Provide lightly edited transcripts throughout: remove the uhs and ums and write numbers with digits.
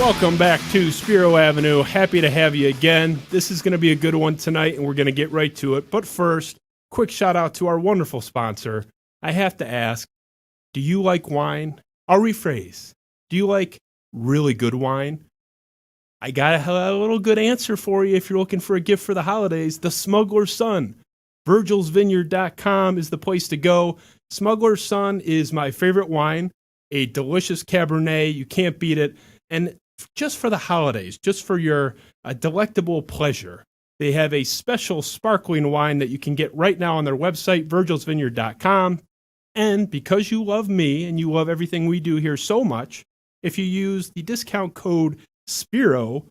Welcome back to Spiro Avenue. Happy to have you again. This is going to be a good one tonight, and we're going to get right to it. But first, quick shout out to our wonderful sponsor. I have to ask, do you like wine? I'll rephrase. Do you like really good wine? I got a little good answer for you if you're looking for a gift for the holidays. The Smuggler's Son. VirgilsVineyard.com is the place to go. Smuggler's Son is my favorite wine, a delicious Cabernet. You can't beat it. And just for the holidays, just for your delectable pleasure, they have a special sparkling wine that you can get right now on their website, VirgilsVineyard.com. And because you love me and you love everything we do here so much, if you use the discount code Spiro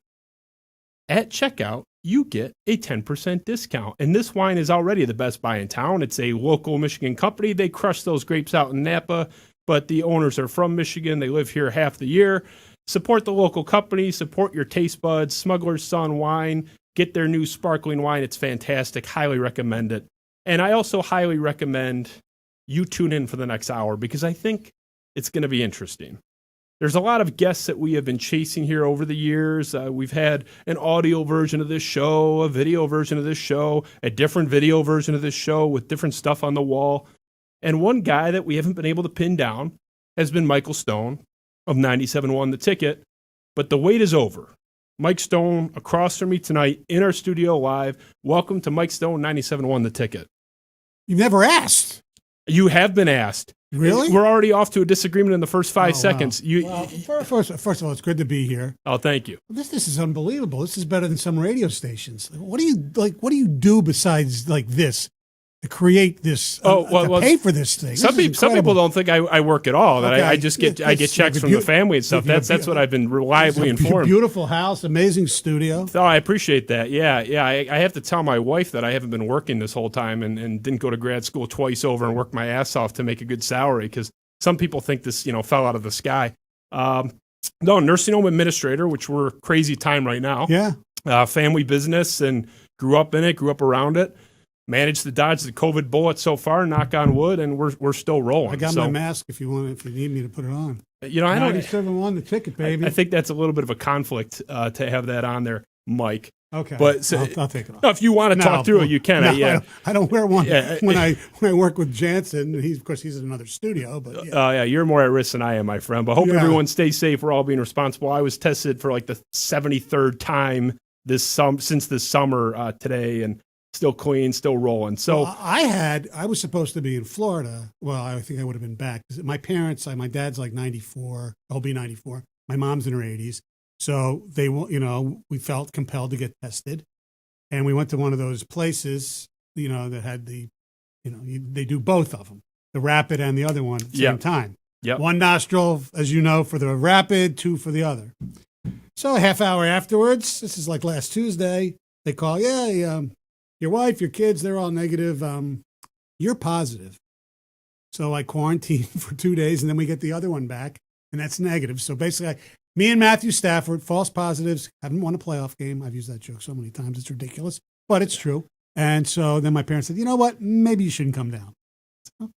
at checkout, you get a 10% discount. And this wine is already the best buy in town. It's a local Michigan company. They crush those grapes out in Napa, but the owners are from Michigan. They live here half the year. Support the local company. Support your taste buds. Smuggler's Son Wine. Get their new sparkling wine. It's fantastic. Highly recommend it. And I also highly recommend you tune in for the next hour because I think it's going to be interesting. There's a lot of guests that we have been chasing here over the years. We've had an audio version of this show, a video version of this show, a different video version of this show with different stuff on the wall. And one guy that we haven't been able to pin down has been Michael Stone of 97.1 The Ticket. But the wait is over. Mike Stone across from me tonight in our studio live. Welcome to Mike Stone, 97.1 The Ticket. You've never asked. You have been asked. Really? We're already off to a disagreement in the first 5 seconds. Wow. First of all, it's good to be here. Oh, thank you. This is unbelievable. This is better than some radio stations. What do you do besides like this to create this? To pay for this thing. Some people don't think I work at all. That I just get checks from the family and stuff. That's what I've been reliably informed. Beautiful house, amazing studio. Oh, I appreciate that. Yeah. I have to tell my wife that I haven't been working this whole time and didn't go to grad school twice over and work my ass off to make a good salary because some people think this fell out of the sky. No, nursing home administrator, which we're a crazy time right now. Yeah. Family business and grew up in it, grew up around it. Managed to dodge the COVID bullet so far, knock on wood, and we're still rolling. I got my mask if you need me to put it on. I don't. 97.1 The Ticket, baby. I think that's a little bit of a conflict to have that on there, Mike. Okay, but I'll take it off. No, if you want to talk through it, you can. I don't wear one when I work with Jansen. He's in another studio, but you're more at risk than I am, my friend. But hope everyone stays safe. We're all being responsible. I was tested for like the 73rd time since this summer today, and still clean, still rolling. So I was supposed to be in Florida. Well, I think I would have been back. My parents, my dad's like 94. I'll be 94. My mom's in her 80s. So we felt compelled to get tested, and we went to one of those places, that had they do both of them, the rapid and the other one at the same time. Yep. One nostril, as you know, for the rapid, two for the other. So a half hour afterwards, this is like last Tuesday, they call, your wife, your kids, they're all negative. You're positive. So I quarantined for 2 days, and then we get the other one back, and that's negative. So basically, me and Matthew Stafford, false positives, haven't won a playoff game. I've used that joke so many times. It's ridiculous, but it's true. And so then my parents said, you know what? Maybe you shouldn't come down.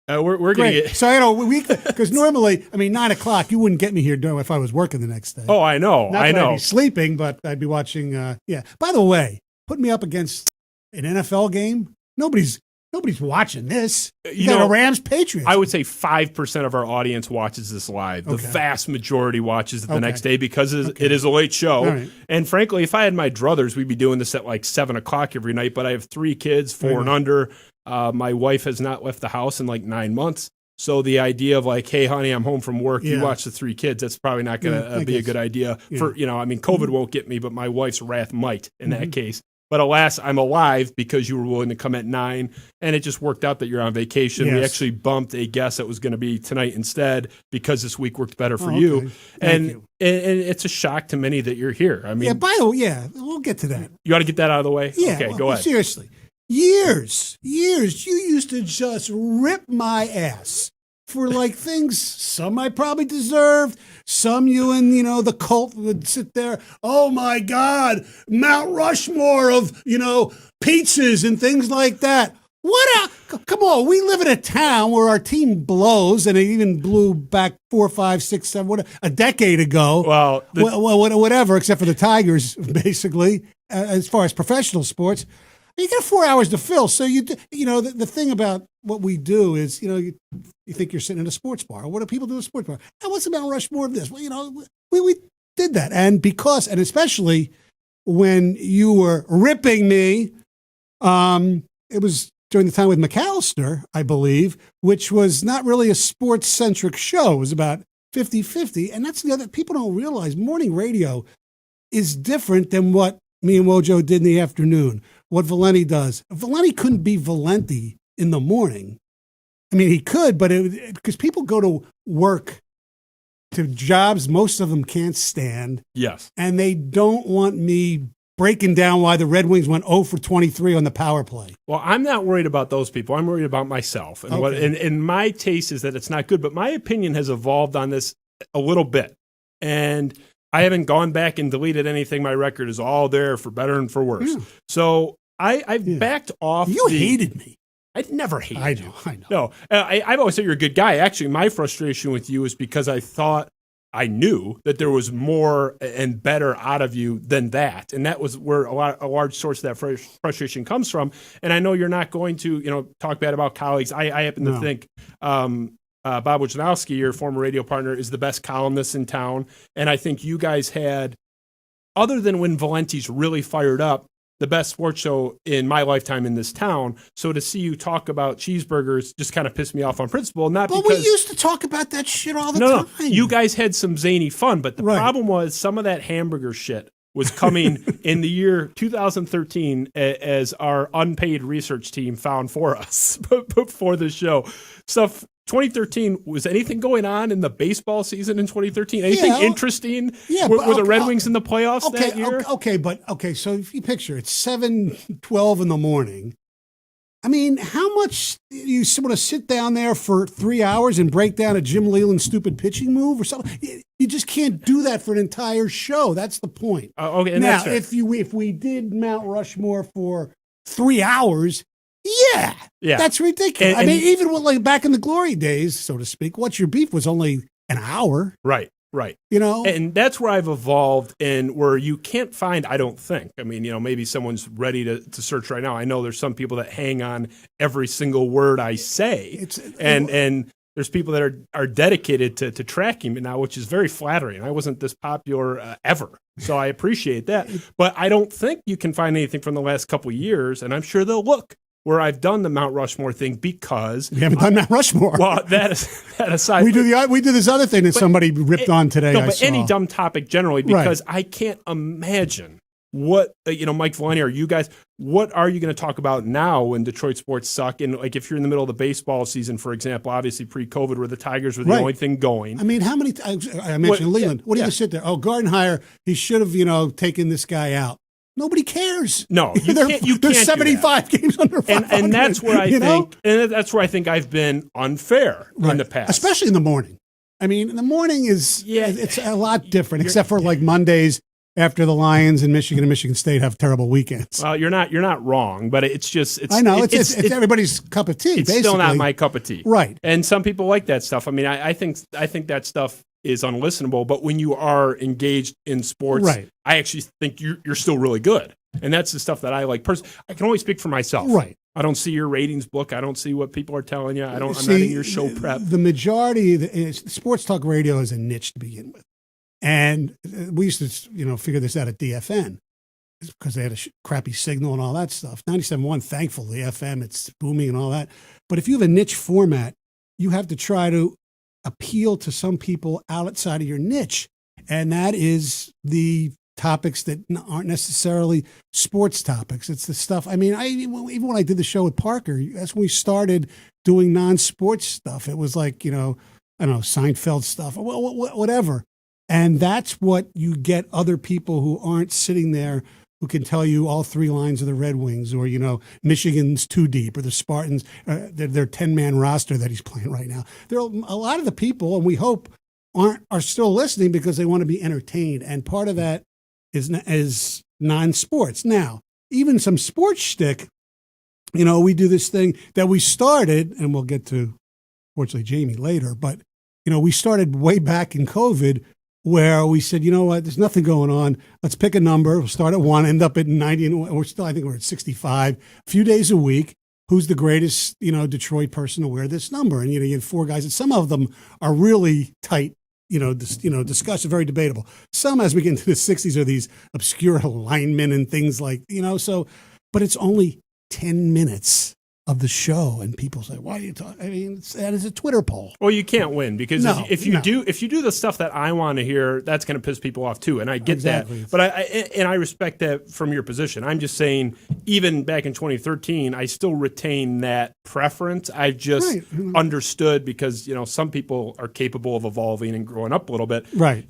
We're going to get... So, because normally, 9:00, you wouldn't get me here if I was working the next day. Oh, I know. Not that I'd be sleeping, but I'd be watching. By the way, put me up against an NFL game. Nobody's watching this. You got a Rams Patriots. I would say 5% of our audience watches this live. The vast majority watches it the next day because it is a late show. Right. And frankly, if I had my druthers, we'd be doing this at like 7:00 every night. But I have 3 kids, 4 and under. My wife has not left the house in like 9 months. So the idea of like, hey, honey, I'm home from work. You watch the 3 kids. That's probably not going to be a good idea. For COVID won't get me, but my wife's wrath might in that case. But alas, I'm alive because you were willing to come at 9, and it just worked out that you're on vacation. Yes. We actually bumped a guest that was going to be tonight instead because this week worked better for you. Thank you. And it's a shock to many that you're here. We'll get to that. You ought to get that out of the way? Yeah. Okay, go ahead. Seriously, years, you used to just rip my ass for like things some I probably deserved, some you and the cult would sit there, oh my God, Mount Rushmore of pizzas and things like that. Come on, we live in a town where our team blows, and it even blew back 4, 5, 6, 7, a decade ago. Well, whatever, except for the Tigers, basically, as far as professional sports. You got 4 hours to fill. So, the thing about what we do is, you think you're sitting in a sports bar. What do people do in a sports bar? And what's the Mount Rushmore of this? Well, we did that. And especially when you were ripping me, it was during the time with McAllister, I believe, which was not really a sports-centric show. It was about 50-50. And that's the other, people don't realize morning radio is different than what me and Wojo did in the afternoon, what Villani does. Villani couldn't be Valenti in the morning. I mean, he could, but because people go to work, to jobs most of them can't stand. Yes. And they don't want me breaking down why the Red Wings went 0 for 23 on the power play. Well, I'm not worried about those people. I'm worried about myself. And and my taste is that it's not good, but my opinion has evolved on this a little bit. And I haven't gone back and deleted anything. My record is all there for better and for worse. Yeah. So I've backed off. You hated me. I never hated you. I know. No, I've always said you're a good guy. Actually, my frustration with you is because I knew that there was more and better out of you than that. And that was where a large source of that frustration comes from. And I know you're not going to, talk bad about colleagues. I happen to think Bob Wojnarowski, your former radio partner, is the best columnist in town. And I think you guys had, other than when Valenti's really fired up, the best sports show in my lifetime in this town. So to see you talk about cheeseburgers just kind of pissed me off on principle. But we used to talk about that shit all the time. No, you guys had some zany fun, but the problem was some of that hamburger shit was coming in the year 2013 as our unpaid research team found for us before the show. 2013, was anything going on in the baseball season in 2013? Anything interesting? Yeah, were the Red Wings in the playoffs that year? So if you picture it's 7:12 in the morning. I mean, how much you want to sit down there for 3 hours and break down a Jim Leyland's stupid pitching move or something? You just can't do that for an entire show. That's the point. Okay, and now, that's if we did Mount Rushmore for 3 hours. Yeah, that's ridiculous. I mean, even back in the glory days, so to speak, What's Your Beef was only an hour. Right. And that's where I've evolved and where you can't find, I don't think. I mean, maybe someone's ready to search right now. I know there's some people that hang on every single word I say. And there's people that are dedicated to tracking me now, which is very flattering. I wasn't this popular ever. So I appreciate that. But I don't think you can find anything from the last couple of years, and I'm sure they'll look where I've done the Mount Rushmore thing because we haven't done Mount Rushmore. Well, that aside, we do this other thing that somebody ripped on today. No, but any dumb topic generally, because I can't imagine what Mike Villani or you guys. What are you going to talk about now when Detroit sports suck? And if you're in the middle of the baseball season, for example, obviously pre-COVID, where the Tigers were the only thing going. I mean, how many? I mentioned Leland. What do you sit there? Oh, Gardenhire, he should have taken this guy out. Nobody cares. No, there's 75 games under 500. And that's where I think, and that's where I think I've been unfair in the past, especially in the morning. I mean, in the morning it's a lot different, except for like Mondays after the Lions and Michigan State have terrible weekends. Well, you're not wrong, but it's I know it's everybody's cup of tea. It's basically. Still not my cup of tea, right? And some people like that stuff. I mean, I think that stuff is unlistenable, but when you are engaged in sports, I actually think you're still really good. And that's the stuff that I like. I can only speak for myself. Right. I don't see your ratings book. I don't see what people are telling you. I'm not in your show prep. The majority, sports talk radio is a niche to begin with. And we used to, figure this out at DFN because they had a crappy signal and all that stuff. 97.1, thankfully, FM, it's booming and all that. But if you have a niche format, you have to try to appeal to some people outside of your niche. And that is the topics that aren't necessarily sports topics. It's the stuff. I mean, even when I did the show with Parker, that's when we started doing non-sports stuff. It was like, Seinfeld stuff, whatever. And that's what you get other people who aren't sitting there who can tell you all three lines of the Red Wings or, Michigan's too deep or the Spartans, their 10-man roster that he's playing right now. There are a lot of the people, and we hope, are still listening because they want to be entertained. And part of that is non-sports. Now, even some sports shtick, we do this thing that we started, and we'll get to, fortunately, Jamie later, but, we started way back in COVID where we said, you know what, there's nothing going on. Let's pick a number. We'll start at 1, end up at 90, and I think we're at 65, a few days a week. Who's the greatest, Detroit person to wear this number? And, you get 4 guys, and some of them are really tight, discussion, very debatable. Some, as we get into the 60s, are these obscure linemen and things like, but it's only 10 minutes of the show, and people say, "Why are you talking?" I mean, that is a Twitter poll. Well, you can't win because if you do the stuff that I want to hear, that's going to piss people off too, and I get that. But I respect that from your position. I'm just saying, even back in 2013, I still retain that preference. I've just understood because some people are capable of evolving and growing up a little bit. Right.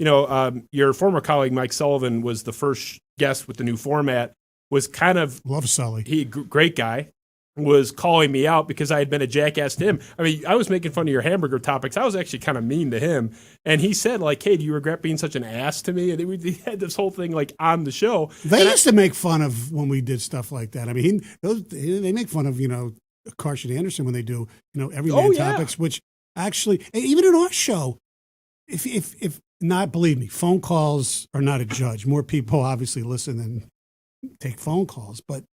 Your former colleague Mike Sullivan was the first guest with the new format. Was kind of love Sully. Great guy. Was calling me out because I had been a jackass to him. I mean, I was making fun of your hamburger topics. I was actually kind of mean to him. And he said, like, hey, do you regret being such an ass to me? And we had this whole thing, like, on the show. They used to make fun of when we did stuff like that. I mean, they make fun of, Carson Anderson when they do, everyman topics, which actually, even in our show, if not, believe me, phone calls are not a judge. More people obviously listen than take phone calls, but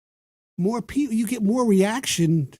more people, you get more reaction.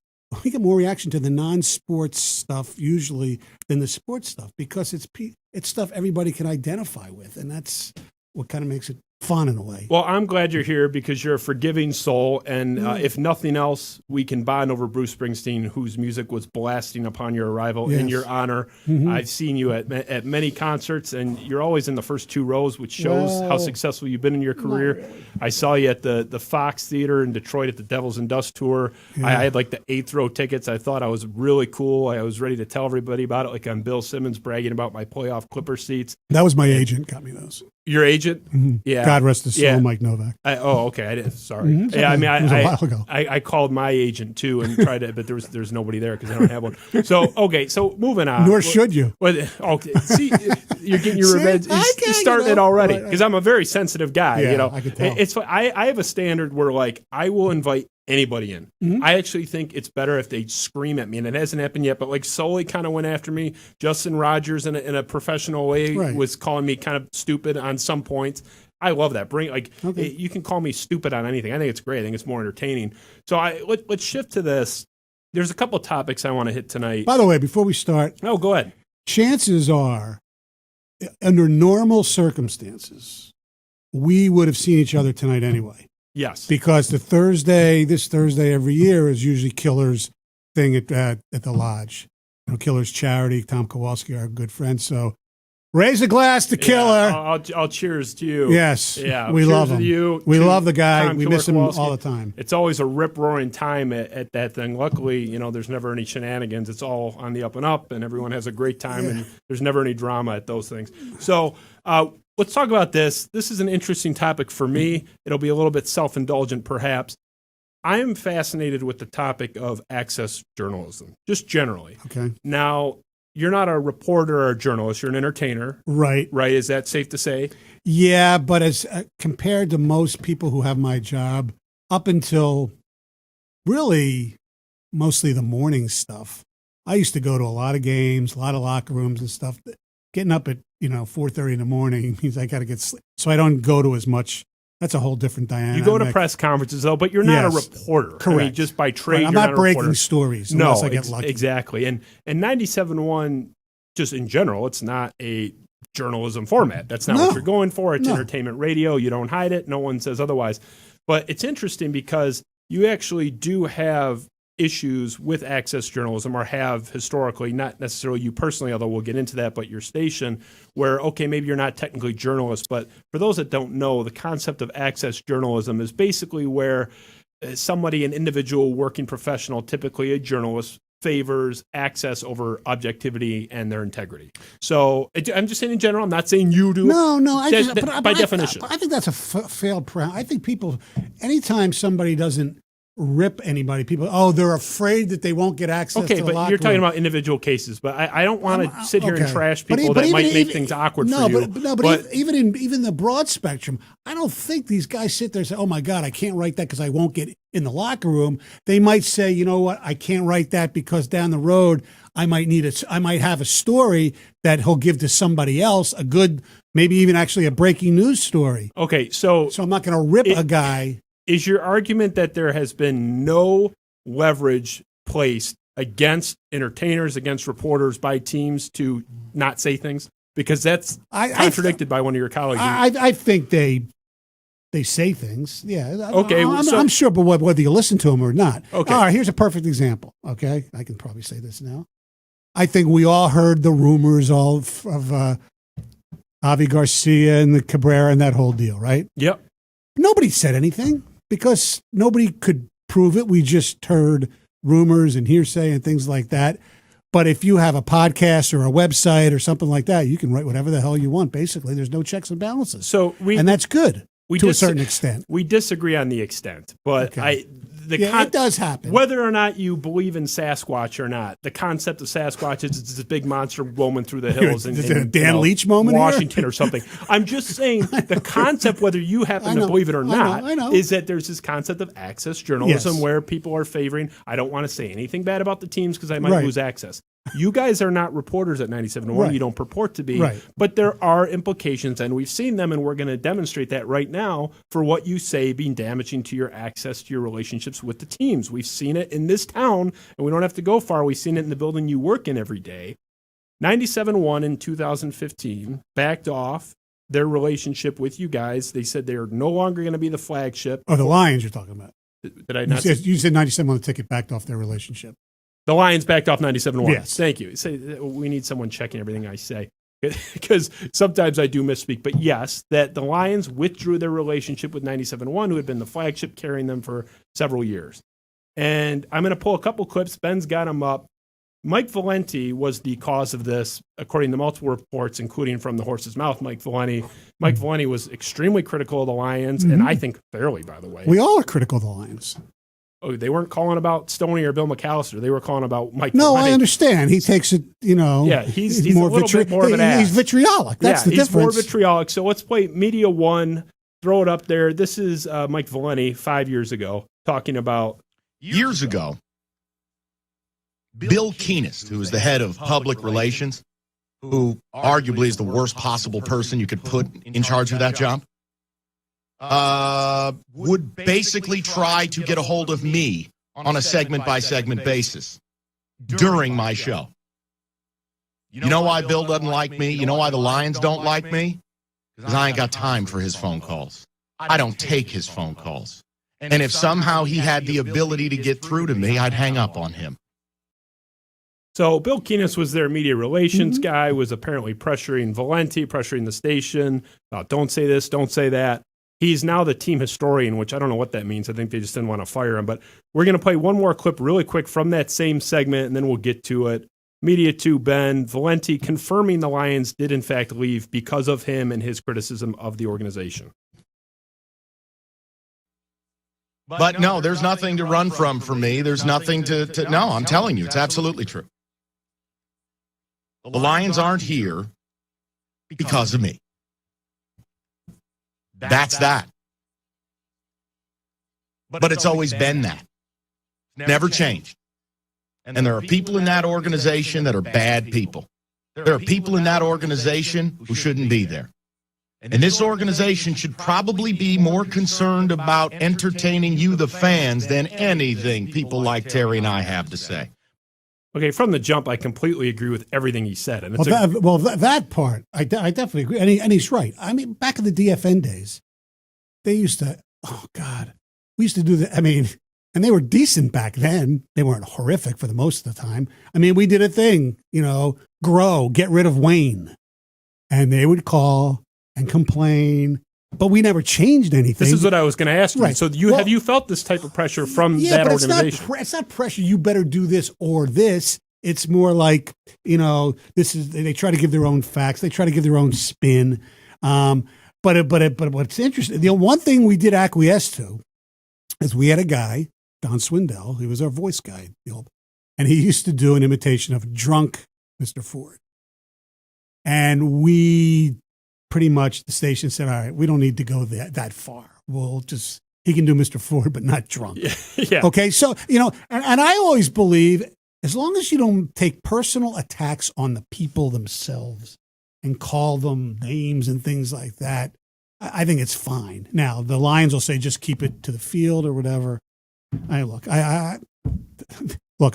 We get more reaction to the non-sports stuff usually than the sports stuff because it's stuff everybody can identify with, and that's what kind of makes it fun in a way. Well, I'm glad you're here because you're a forgiving soul, and if nothing else, we can bond over Bruce Springsteen, whose music was blasting upon your arrival in your honor. I've seen you at many concerts, and you're always in the first 2 rows, which shows how successful you've been in your career. Really. I saw you at the Fox Theater in Detroit at the Devils and Dust tour. I had like the 8th row tickets. I thought I was really cool. I was ready to tell everybody about it, like I'm Bill Simmons bragging about my playoff Clipper seats. That was my agent got me those. Your agent? Yeah. God rest his soul, Mike Novak. Okay. I didn't. Sorry. Yeah, I mean, it was a while ago. I called my agent too and tried to, but there's nobody there because I don't have one. So so moving on. Nor should you. Okay. See, you're getting your revenge. You're starting it already because I'm a very sensitive guy. Yeah, I could tell. It's I have a standard where like I will invite anybody in. I actually think it's better if they scream at me, and it hasn't happened yet, but like Sully kind of went after me. Justin Rogers in a professional way was calling me kind of stupid on some points. I love that. You can call me stupid on anything. I think it's great. I think it's more entertaining. So let's shift to this. There's a couple of topics I want to hit tonight. By the way, before we start, go ahead. Chances are, under normal circumstances, we would have seen each other tonight anyway. Yes. Because this Thursday every year is usually Killer's thing at the Lodge. Killer's charity, Tom Kowalski, our good friend. So raise a glass to Killer. I'll cheers to you. Yes. Yeah. We love him. We love the guy. Tom we Killer miss him Kowalski. all the time. It's always a rip-roaring time at that thing. Luckily, there's never any shenanigans. It's all on the up and up, and everyone has a great time, and there's never any drama at those things. So, let's talk about this. This is an interesting topic for me. It'll be a little bit self-indulgent, perhaps. I am fascinated with the topic of access journalism, just generally. Okay. Now, you're not a reporter or a journalist. You're an entertainer. Right. Right? Is that safe to say? Yeah, but as compared to most people who have my job, up until really mostly the morning stuff, I used to go to a lot of games, a lot of locker rooms and stuff. Getting up at 4:30 in the morning means I got to get sleep, so I don't go to as much. That's a whole different dynamic. You go to press conferences though, but you're not a reporter. Correct. I mean, just by trade, I'm you're not breaking stories unless I get lucky. Exactly. And 97.1, just in general, it's not a journalism format. That's not what you're going for. It's entertainment radio. You don't hide it. No one says otherwise. But it's interesting because you actually do have issues with access journalism, or have historically, not necessarily you personally, although we'll get into that, but your station, where, okay, maybe you're not technically journalists, but for those that don't know, the concept of access journalism is basically where somebody, an individual working professional, typically a journalist, favors access over objectivity and their integrity. So I'm just saying in general, I'm not saying you do. No, by definition. I think that's a failed premise. I think people, anytime somebody doesn't rip anybody. People, they're afraid that they won't get access to the but locker you're talking room. about individual cases. But I don't want to sit here and trash But people but that might even- make things awkward no, for you. But even the broad spectrum, I don't think these guys sit there and say, "Oh my God, I can't write that because I won't get in the locker room." They might say, "You know what? I can't write that because down the road I might have a story that he'll give to somebody else, a good, maybe even actually a breaking news story." Okay, so I'm not going to rip a guy. Is your argument that there has been no leverage placed against entertainers, against reporters by teams to not say things? Because that's contradicted by one of your colleagues. I think they say things. Yeah. Okay. I'm sure, but whether you listen to them or not. Okay. All right. Here's a perfect example. Okay. I can probably say this now. I think we all heard the rumors of Avi Garcia and the Cabrera and that whole deal, right? Yep. Nobody said anything because nobody could prove it. We just heard rumors and hearsay and things like that. But if you have a podcast or a website or something like that, you can write whatever the hell you want. Basically, there's no checks and balances. And that's good to a certain extent. We disagree on the extent, but okay. It does happen. Whether or not you believe in Sasquatch or not, the concept of Sasquatch is it's this big monster roaming through the hills in a Dan Leach moment Washington here? or something. I'm just saying the concept, whether you happen to believe it or not, is that there's this concept of access journalism where people are favoring. I don't want to say anything bad about the teams because I might lose access. You guys are not reporters at 97.1. Right. You don't purport to be. Right. But there are implications, and we've seen them, and we're going to demonstrate that right now for what you say being damaging to your access to your relationships with the teams. We've seen it in this town, and we don't have to go far. We've seen it in the building you work in every day. 97.1 in 2015 backed off their relationship with you guys. They said they're no longer going to be the flagship. Oh, the Lions you're talking about. Did I not? You said 97 on the ticket backed off their relationship. The Lions backed off 97.1. Yes. Thank you. We need someone checking everything I say because sometimes I do misspeak. But yes, that the Lions withdrew their relationship with 97.1, who had been the flagship carrying them for several years. And I'm going to pull a couple clips. Ben's got them up. Mike Valenti was the cause of this, according to multiple reports, including from the horse's mouth, Mike Villani. Mike Villani was extremely critical of the Lions, and I think fairly, by the way. We all are critical of the Lions. Oh, they weren't calling about Stoney or Bill McAllister. They were calling about Mike. No, Villani. I understand. He takes it, Yeah, he's more a little bit more of an ass. He's vitriolic. That's the he's difference. More vitriolic. So let's play Media One. Throw it up there. This is Mike Villani 5 years ago talking about. Years ago, Bill Keenest, who is the head of public relations, who arguably is the worst possible person you could put in charge of that job, would basically try to get a hold of me on a segment-by-segment basis during my show. You know why Bill doesn't like me? You know why the Lions don't like me? Because I ain't got time for his phone calls. I don't take his phone calls. And if somehow he had the ability to get through to me, I'd hang up on him. So Bill Keenest was their media relations guy, was apparently pressuring Valenti, pressuring the station about don't say this, don't say that. He's now the team historian, which I don't know what that means. I think they just didn't want to fire him. But we're going to play one more clip really quick from that same segment, and then we'll get to it. Media 2, Ben Valenti confirming the Lions did in fact leave because of him and his criticism of the organization. But no, there's nothing to run from for me. There's nothing to no, I'm telling you, it's absolutely true. The Lions aren't here because of me. That's that. But it's always been that. Never changed. And there are people in that organization that are bad people. There are people in that organization who shouldn't be there. And this organization should probably be more concerned about entertaining you, the fans, than anything people like Terry and I have to say. Okay, from the jump, I completely agree with everying he said. And it's that part, I definitely agree. And he's right. I mean, back in the DFN days, they used to, oh, God, we used to do that. I mean, and they were decent back then. They weren't horrific for the most of the time. I mean, we did a thing, grow, get rid of Wayne. And they would call and complain, but we never changed anything. This is what I was going to ask you. Right. So have you felt this type of pressure from that organization? It's not pressure. You better do this or this. It's more like, this is, they try to give their own facts. They try to give their own spin. But what's interesting, the one thing we did acquiesce to is we had a guy Don Swindell. He was our voice guy. And he used to do an imitation of drunk Mr. Ford. And we pretty much, the station said, all right, we don't need to go that far. He can do Mr. Ford, but not drunk. Yeah. Okay, so, and I always believe, as long as you don't take personal attacks on the people themselves and call them names and things like that, I think it's fine. Now, the Lions will say just keep it to the field or whatever. Look,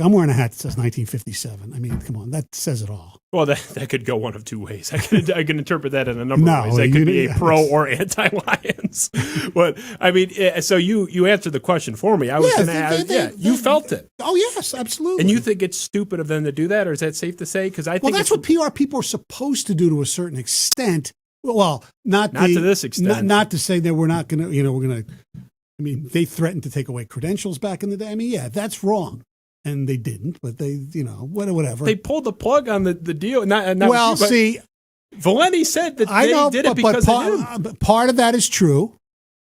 I'm wearing a hat that says 1957. I mean, come on, that says it all. Well, that could go one of two ways. I can interpret that in a number of ways. That could be a pro or anti-Lions. But, I mean, so you answered the question for me. I was going to ask, you felt it. Oh, yes, absolutely. And you think it's stupid of them to do that, or is that safe to say? Because I think that's what PR people are supposed to do to a certain extent. Well, not to this extent. Not to say that we're not going to, we're going to, I mean, they threatened to take away credentials back in the day. I mean, yeah, that's wrong. And they didn't, but they, whatever. They pulled the plug on the deal. See, Villani said that they did it because of him. Part of that is true,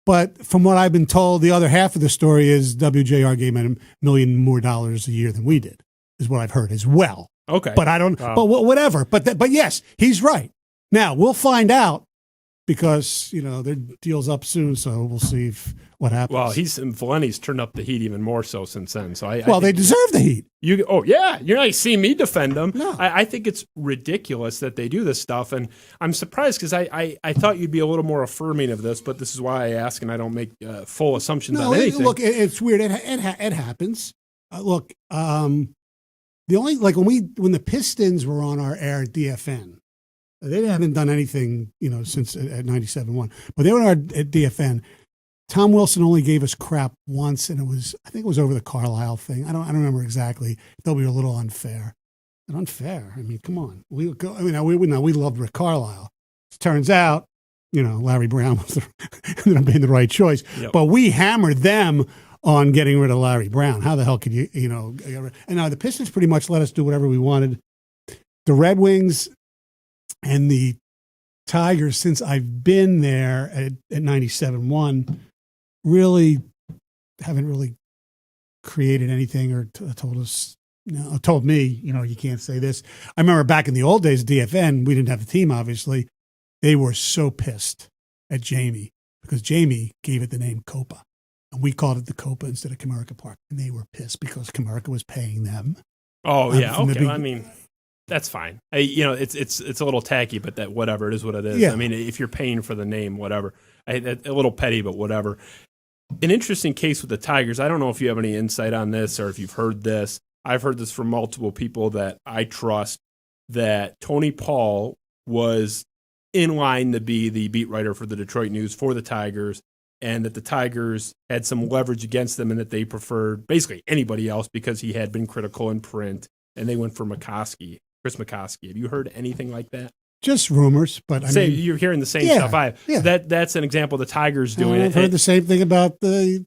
but from what I've been told, the other half of the story is WJR gave him $1 million more a year than we did, is what I've heard as well. Okay, but I don't. But whatever. But yes, he's right. Now we'll find out because their deal's up soon, so we'll see what happens. Well, Villani's turned up the heat even more so since then. So they deserve the heat. You're not seeing me defend them. No. I think it's ridiculous that they do this stuff, and I'm surprised because I thought you'd be a little more affirming of this, but this is why I ask, and I don't make full assumptions on anything. Look, it's weird. It happens. The only when the Pistons were on our air at DFN. They haven't done anything, since at 97.1. But they were at DFN. Tom Wilson only gave us crap once, and I think it was over the Carlisle thing. I don't remember exactly. Thought we were a little unfair. And unfair. I mean, come on. We loved Rick Carlisle. It turns out, Larry Brown ended up being the right choice. Yep. But we hammered them on getting rid of Larry Brown. How the hell could you, And now the Pistons pretty much let us do whatever we wanted. The Red Wings and the Tigers, since I've been there at 97.1, really haven't really created anything or told me, you can't say this. I remember back in the old days, DFN, we didn't have a team, obviously. They were so pissed at Jamie because Jamie gave it the name Copa. And we called it the Copa instead of Comerica Park. And they were pissed because Comerica was paying them. Oh, yeah. Okay. I mean, that's fine. It's a little tacky, but that whatever, it is what it is. Yeah. I mean, if you're paying for the name, whatever. A little petty, but whatever. An interesting case with the Tigers. I don't know if you have any insight on this or if you've heard this. I've heard this from multiple people that I trust, that Tony Paul was in line to be the beat writer for the Detroit News for the Tigers, and that the Tigers had some leverage against them and that they preferred basically anybody else because he had been critical in print, and they went for Chris McCoskey. Have you heard anything like that? Just rumors, but I mean, you're hearing the same stuff I have. Yeah. That's an example of the Tigers doing it. I've heard the same thing about the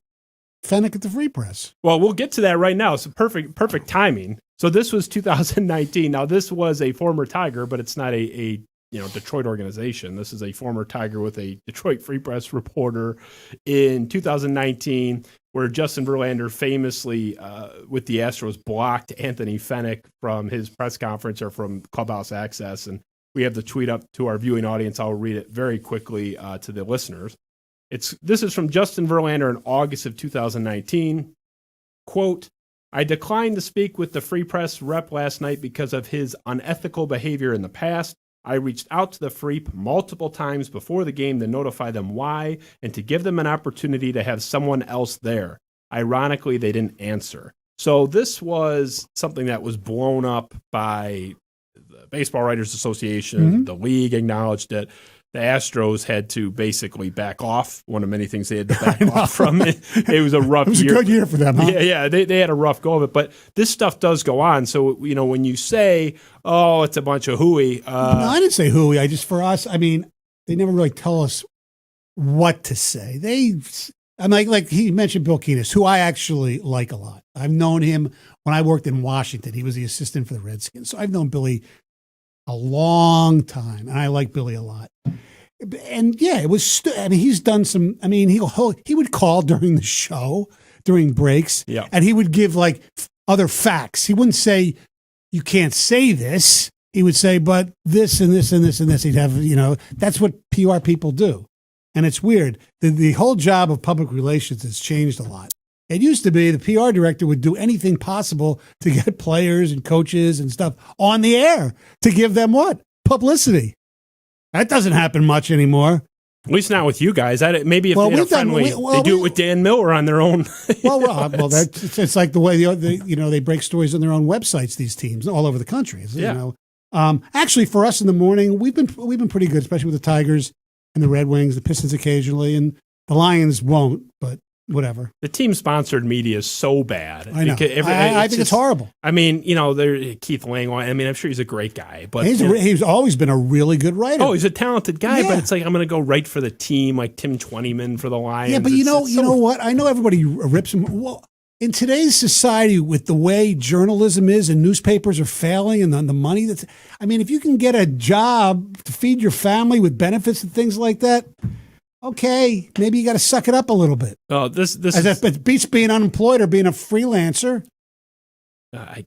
Fennec at the Free Press. Well, we'll get to that right now. It's perfect timing. So this was 2019. Now, this was a former Tiger, but it's not a Detroit organization. This is a former Tiger with a Detroit Free Press reporter in 2019, where Justin Verlander famously, with the Astros, blocked Anthony Fennec from his press conference or from clubhouse access. And we have the tweet up to our viewing audience. I'll read it very quickly to the listeners. This is from Justin Verlander in August of 2019. Quote, I declined to speak with the Free Press rep last night because of his unethical behavior in the past. I reached out to the Freep multiple times before the game to notify them why and to give them an opportunity to have someone else there. Ironically, they didn't answer. So this was something that was blown up by the Baseball Writers Association. Mm-hmm. The league acknowledged it. The Astros had to basically back off. One of many things they had to back off from. It was a rough year. It was a good year for them, huh? Yeah, they had a rough go of it. But this stuff does go on. So, when you say, oh, it's a bunch of hooey. No, I didn't say hooey. They never really tell us what to say. Like he mentioned Bill Keenis, who I actually like a lot. I've known him when I worked in Washington. He was the assistant for the Redskins. So I've known Billy a long time, and I like Billy a lot. And yeah, it was. He's done some. He would call during the show during breaks, Yeah. and he would give like other facts. He wouldn't say, you can't say this. He would say, but this and this and this and this. He'd have, that's what PR people do. And it's weird. The whole job of public relations has changed a lot. It used to be the PR director would do anything possible to get players and coaches and stuff on the air to give them what? Publicity. That doesn't happen much anymore. At least not with you guys. Maybe if they're friendly, they do it with Dan Miller on their own. It's like the way they break stories on their own websites. These teams all over the country. Actually, for us in the morning, we've been pretty good, especially with the Tigers and the Red Wings, the Pistons occasionally, and the Lions won't. But whatever. The team-sponsored media is so bad. I know. I think it's horrible. I mean, Keith Lang. I mean, I'm sure he's a great guy, but he's always been a really good writer. Oh, he's a talented guy, but it's like I'm going to go write for the team, like Tim Twentyman for the Lions. Yeah, but you know what? I know everybody rips him. Well, in today's society, with the way journalism is and newspapers are failing, and the money if you can get a job to feed your family with benefits and things like that. Okay, maybe you got to suck it up a little bit. Oh, it beats being unemployed or being a freelancer. I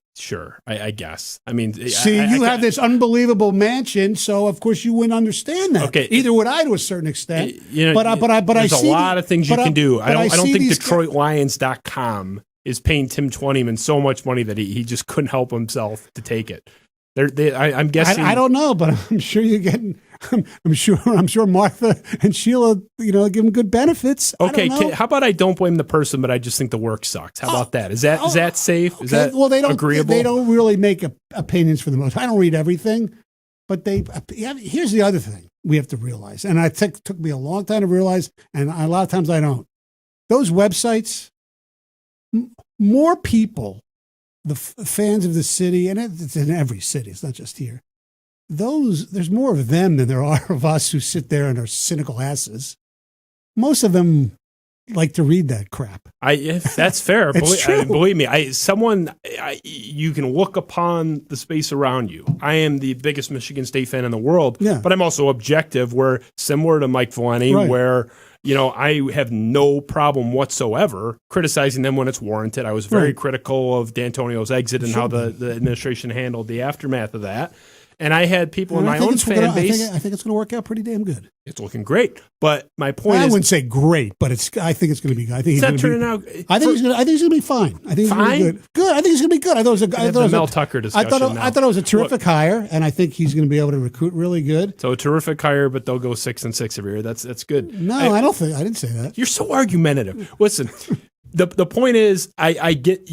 guess. I mean, you have this unbelievable mansion, so of course you wouldn't understand that. Okay, either would I to a certain extent. There's a lot of things you can do. I don't think DetroitLions.com is paying Tim Twentyman so much money that he just couldn't help himself to take it. I'm guessing. I don't know, but I'm sure you're getting. I'm sure Martha and Sheila, give them good benefits. Okay, how about I don't blame the person, but I just think the work sucks. How about that? Is that safe? Okay. Is that agreeable? They don't really make opinions for the most. I don't read everything, but here's the other thing we have to realize, and it took me a long time to realize, and a lot of times I don't. Those websites, more people, the fans of the city, and it's in every city. It's not just here. There's more of them than there are of us who sit there and are cynical asses. Most of them like to read that crap. That's fair. It's true. Believe me, you can look upon the space around you. I am the biggest Michigan State fan in the world, but I'm also objective, where similar to Mike Villani, right. where I have no problem whatsoever criticizing them when it's warranted. I was very critical of D'Antonio's exit and how the administration handled the aftermath of that. And I had people in my own fan base. I think it's going to work out pretty damn good. It's looking great, but my point is, I wouldn't say great, but I think it's going to be good. I think he's going to turning out. I think he's going to be fine. I think he's going to be good. Good. I think he's going to be good. I thought it was Mel Tucker discussion. I thought it was a terrific hire, and I think he's going to be able to recruit really good. So a terrific hire, but they'll go 6-6 every year. That's good. No, I don't think. I didn't say that. You're so argumentative. Listen, the point is, I get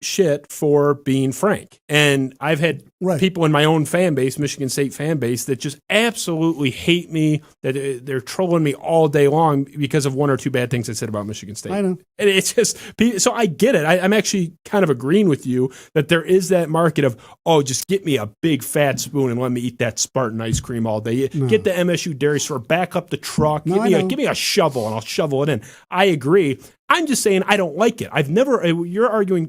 shit for being frank, and I've had people in my own fan base, Michigan State fan base, that just absolutely hate me, that they're trolling me all day long because of one or two bad things I said about Michigan State. I know. And it's just, so I get it. I'm actually kind of agreeing with you that there is that market of, just get me a big fat spoon and let me eat that Spartan ice cream all day. No. Get the MSU dairy store, back up the truck, give me a shovel and I'll shovel it in. I agree. I'm just saying I don't like it. We're arguing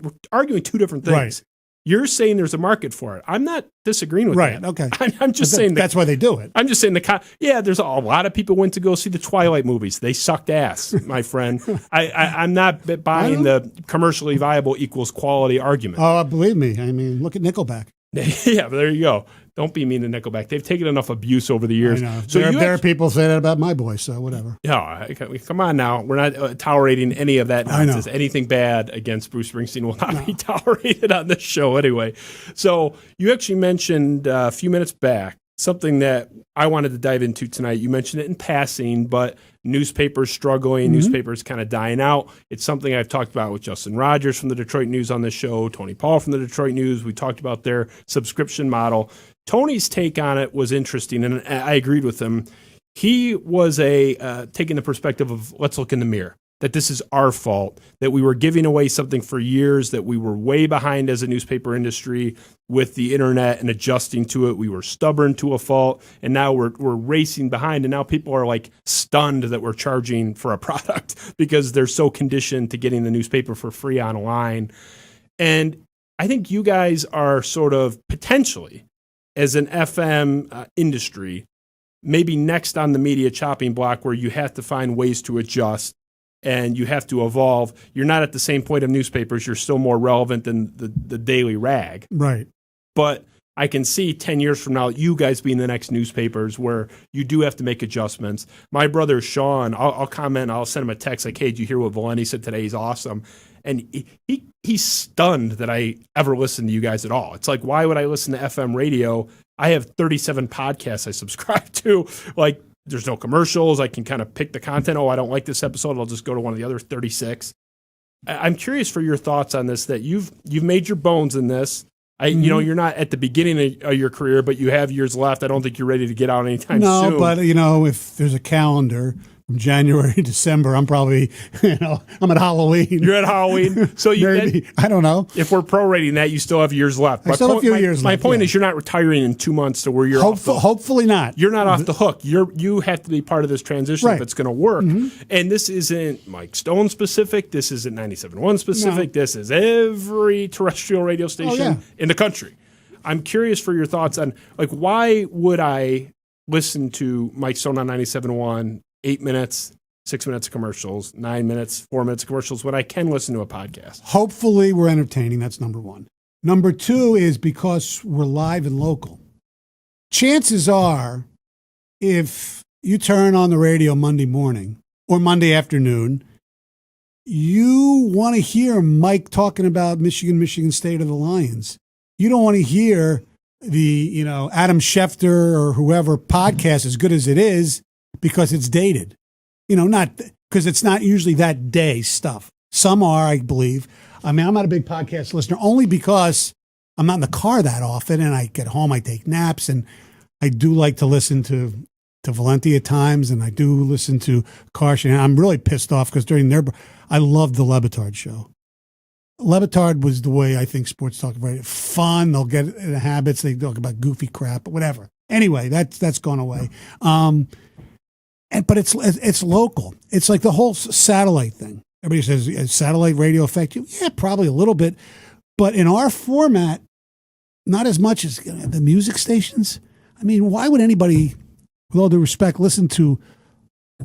two different things. Right. You're saying there's a market for it. I'm not disagreeing with that. Right, okay. I'm just saying that's why they do it. I'm just saying there's a lot of people went to go see the Twilight movies. They sucked ass, my friend. I'm not buying the commercially viable equals quality argument. Oh, believe me. I mean, look at Nickelback. Yeah, there you go. Don't be mean to Nickelback. They've taken enough abuse over the years. I know. So there are people saying that about my boy, so whatever. Yeah, come on now. We're not tolerating any of that nonsense. Anything bad against Bruce Springsteen will not be tolerated on this show anyway. So you actually mentioned a few minutes back something that I wanted to dive into tonight. You mentioned it in passing, but newspapers struggling, newspapers kind of dying out. It's something I've talked about with Justin Rogers from the Detroit News on this show, Tony Paul from the Detroit News. We talked about their subscription model. Tony's take on it was interesting, and I agreed with him. He was taking the perspective of, let's look in the mirror, that this is our fault, that we were giving away something for years, that we were way behind as a newspaper industry with the internet and adjusting to it. We were stubborn to a fault, and now we're racing behind, and now people are like stunned that we're charging for a product because they're so conditioned to getting the newspaper for free online. And I think you guys are sort of potentially, as an FM industry, maybe next on the media chopping block, where you have to find ways to adjust and you have to evolve. You're not at the same point of newspapers. You're still more relevant than the daily rag. Right. But I can see 10 years from now, you guys being the next newspapers where you do have to make adjustments. My brother, Sean, I'll comment, I'll send him a text like, hey, did you hear what Villani said today? He's awesome. And he's stunned that I ever listened to you guys at all. It's like, why would I listen to FM radio? I have 37 podcasts I subscribe to. Like, there's no commercials. I can kind of pick the content. Oh, I don't like this episode. I'll just go to one of the other 36. I'm curious for your thoughts on this, that you've made your bones in this. You know, you're not at the beginning of your career, but you have years left. I don't think you're ready to get out anytime soon. No, but, if there's a calendar from January to December, I'm probably, I'm at Halloween. You're at Halloween. So Maybe, I don't know. If we're prorating that, you still have years left. I still have a few years left. My point is you're not retiring in 2 months to where you're hopefully not. You're not off the hook. You have to be part of this transition if it's going to work. And this isn't Mike Stone specific. This isn't 97.1 specific. No. This is every terrestrial radio station in the country. I'm curious for your thoughts on, like, why would I listen to Mike Stone on 97.1, 8 minutes, 6 minutes of commercials, 9 minutes, 4 minutes of commercials, when I can listen to a podcast? Hopefully we're entertaining. That's number one. Number two is because we're live and local. Chances are, if you turn on the radio Monday morning or Monday afternoon, you want to hear Mike talking about Michigan State or the Lions. You don't want to hear the, Adam Schefter or whoever podcast, as good as it is, because it's dated. Not because it's not usually that day stuff. Some are, I believe. I mean, I'm not a big podcast listener only because I'm not in the car that often, and I get home, I take naps, and I do like to listen to Valenti at times, and I do listen to Karsh, and I'm really pissed off because I loved the Lebitard show. Lebitard was the way I think sports talk about it. Fun, they'll get in habits, they talk about goofy crap, but whatever. Anyway, that's gone away. But it's local. It's like the whole satellite thing. Everybody says, does satellite radio affect you? Yeah, probably a little bit. But in our format, not as much as the music stations. I mean, why would anybody, with all due respect, listen to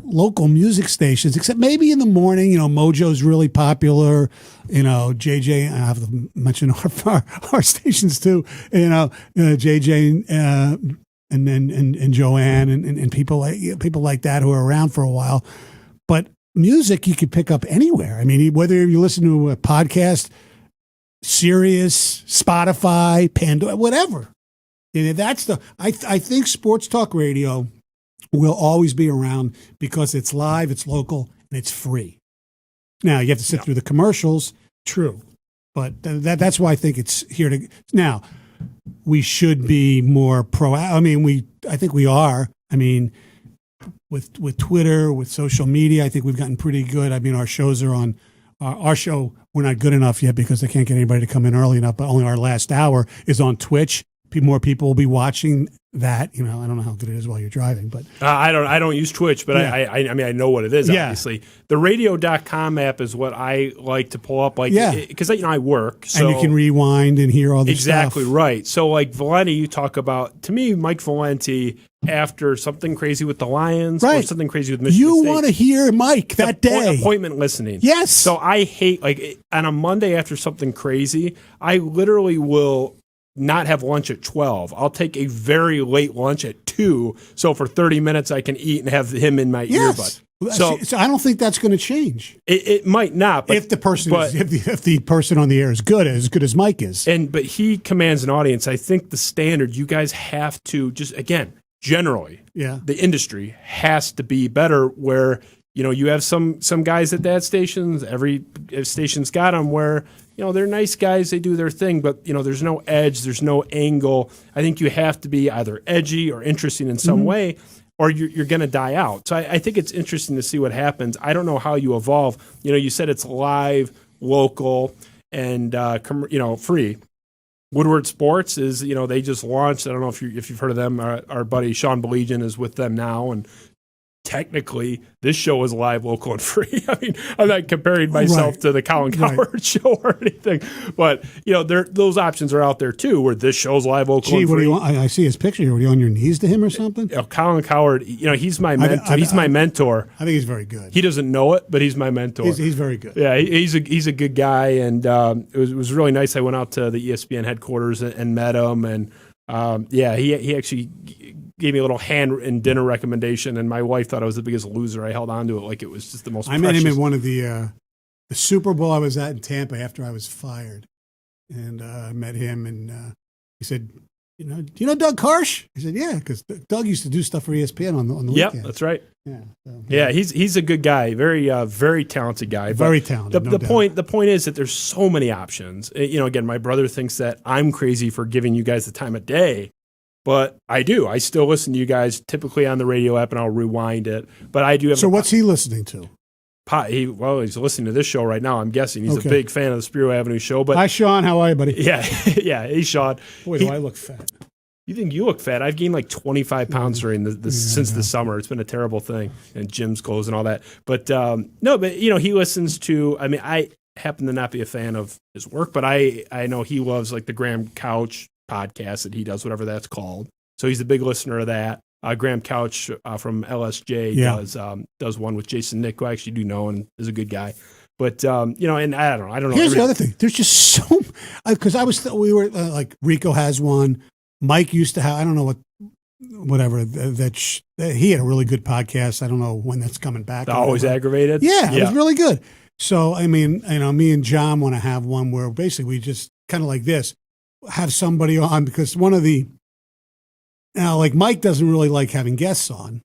local music stations, except maybe in the morning? Mojo's really popular. JJ, I have to mention our stations too. JJ and Joanne and people like that who are around for a while. But music you could pick up anywhere. I mean, whether you listen to a podcast, Sirius, Spotify, Pandora, whatever. I think sports talk radio will always be around because it's live, it's local, and it's free. Now, you have to sit through the commercials, true. But that's why I think it's here to... Now, we should be more proactive. I mean, I think we are. I mean, with Twitter, with social media, I think we've gotten pretty good. I mean, our shows are on... Our show, we're not good enough yet because they can't get anybody to come in early enough, but only our last hour is on Twitch. More people will be watching that. I don't know how good it is while you're driving, but I don't use Twitch, but I mean I know what it is. Obviously, the radio.com app is what I like to pull up, because I work, so and you can rewind and hear all the exactly stuff. Right. So like Villani, you talk about, to me, Mike Valenti after something crazy with the Lions or something crazy with Michigan State. You want to hear Mike that day. Appointment listening. Yes. So I hate, on a Monday after something crazy, I literally will not have lunch at 12. I'll take a very late lunch at 2, so for 30 minutes I can eat and have him in my earbud. So I don't think that's going to change. It might not, but if the person if the person on the air is good as Mike is, but he commands an audience. I think the standard, you guys have to just, again, generally, the industry has to be better. Where you have some guys at that stations, every station's got them, where they're nice guys, they do their thing, but there's no edge, there's no angle. I think you have to be either edgy or interesting in some way, or you're going to die out. So I think it's interesting to see what happens. I don't know how you evolve. You said it's live, local, and free. Woodward Sports is, they just launched. I don't know if you've heard of them. Our buddy Sean Belegian is with them now, and technically this show is live, local, and free. I mean, I'm not comparing myself to the Colin Cowherd show or anything, but those options are out there too, where this show's live, local, and free. What do you want? I see his picture here. Are you on your knees to him or something? Colin Cowherd, he's my mentor. He's my mentor. I think he's very good. He doesn't know it, but he's my mentor. He's very good. Yeah, he's a good guy, and it was really nice. I went out to the ESPN headquarters and met him, and he actually gave me a little hand and dinner recommendation, and my wife thought I was the biggest loser. I held on to it like it was just the most precious. I met him in one of the Super Bowl I was at in Tampa after I was fired, and I met him, and he said, do you know Doug Karsh? I said, yeah, because Doug used to do stuff for ESPN on the weekends. Yep, that's right. Yeah, he's a good guy, very talented guy. Very talented. The point is that there's so many options. Again, my brother thinks that I'm crazy for giving you guys the time of day, but I do. I still listen to you guys typically on the radio app, and I'll rewind it. But I do have. So what's he listening to? He's listening to this show right now. I'm guessing he's a big fan of the Spiro Avenue show. But hi, Sean. How are you, buddy? Yeah, hey, Sean. Boy, do I look fat. You think you look fat? I've gained like 25 pounds during since the summer. It's been a terrible thing, and gym's closed and all that. But he listens to. I mean, I happen to not be a fan of his work, but I know he loves like the Graham Couch podcast that he does, whatever that's called. So he's a big listener of that. Graham Couch from LSJ does one with Jason Nick, who I actually do know and is a good guy. But and I don't know. Here's the other thing. There's just so because we were like Rico has one. Mike used to have. I don't know whatever that he had a really good podcast. I don't know when that's coming back. Always Aggravated. Yeah, it was really good. So I mean, me and John want to have one where basically we just kind of like this, have somebody on because one of the. Now, like Mike doesn't really like having guests on,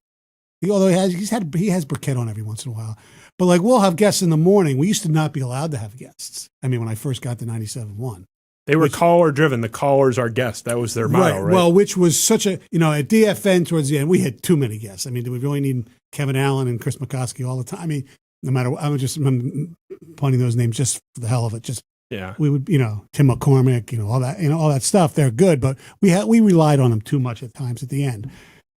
although he has Burkett on every once in a while. But like we'll have guests in the morning. We used to not be allowed to have guests. I mean, when I first got to 97.1, they were caller driven. The caller's our guest. That was their motto, right? Well, which was such a at DFN towards the end, we had too many guests. I mean, do we really need Kevin Allen and Chris McCoskey all the time? I mean, no matter. I'm pointing those names just for the hell of it. Just. Yeah, we would, Tim McCormick, all that stuff. They're good, but we relied on them too much at times at the end.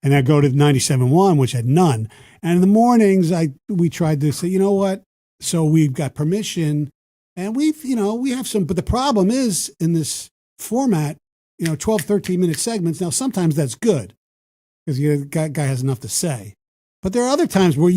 And I go to 97.1, which had none. And in the mornings, we tried to say, you know what? So we've got permission, and we have some. But the problem is in this format, 12, 13-minute segments. Now sometimes that's good because the guy has enough to say. But there are other times where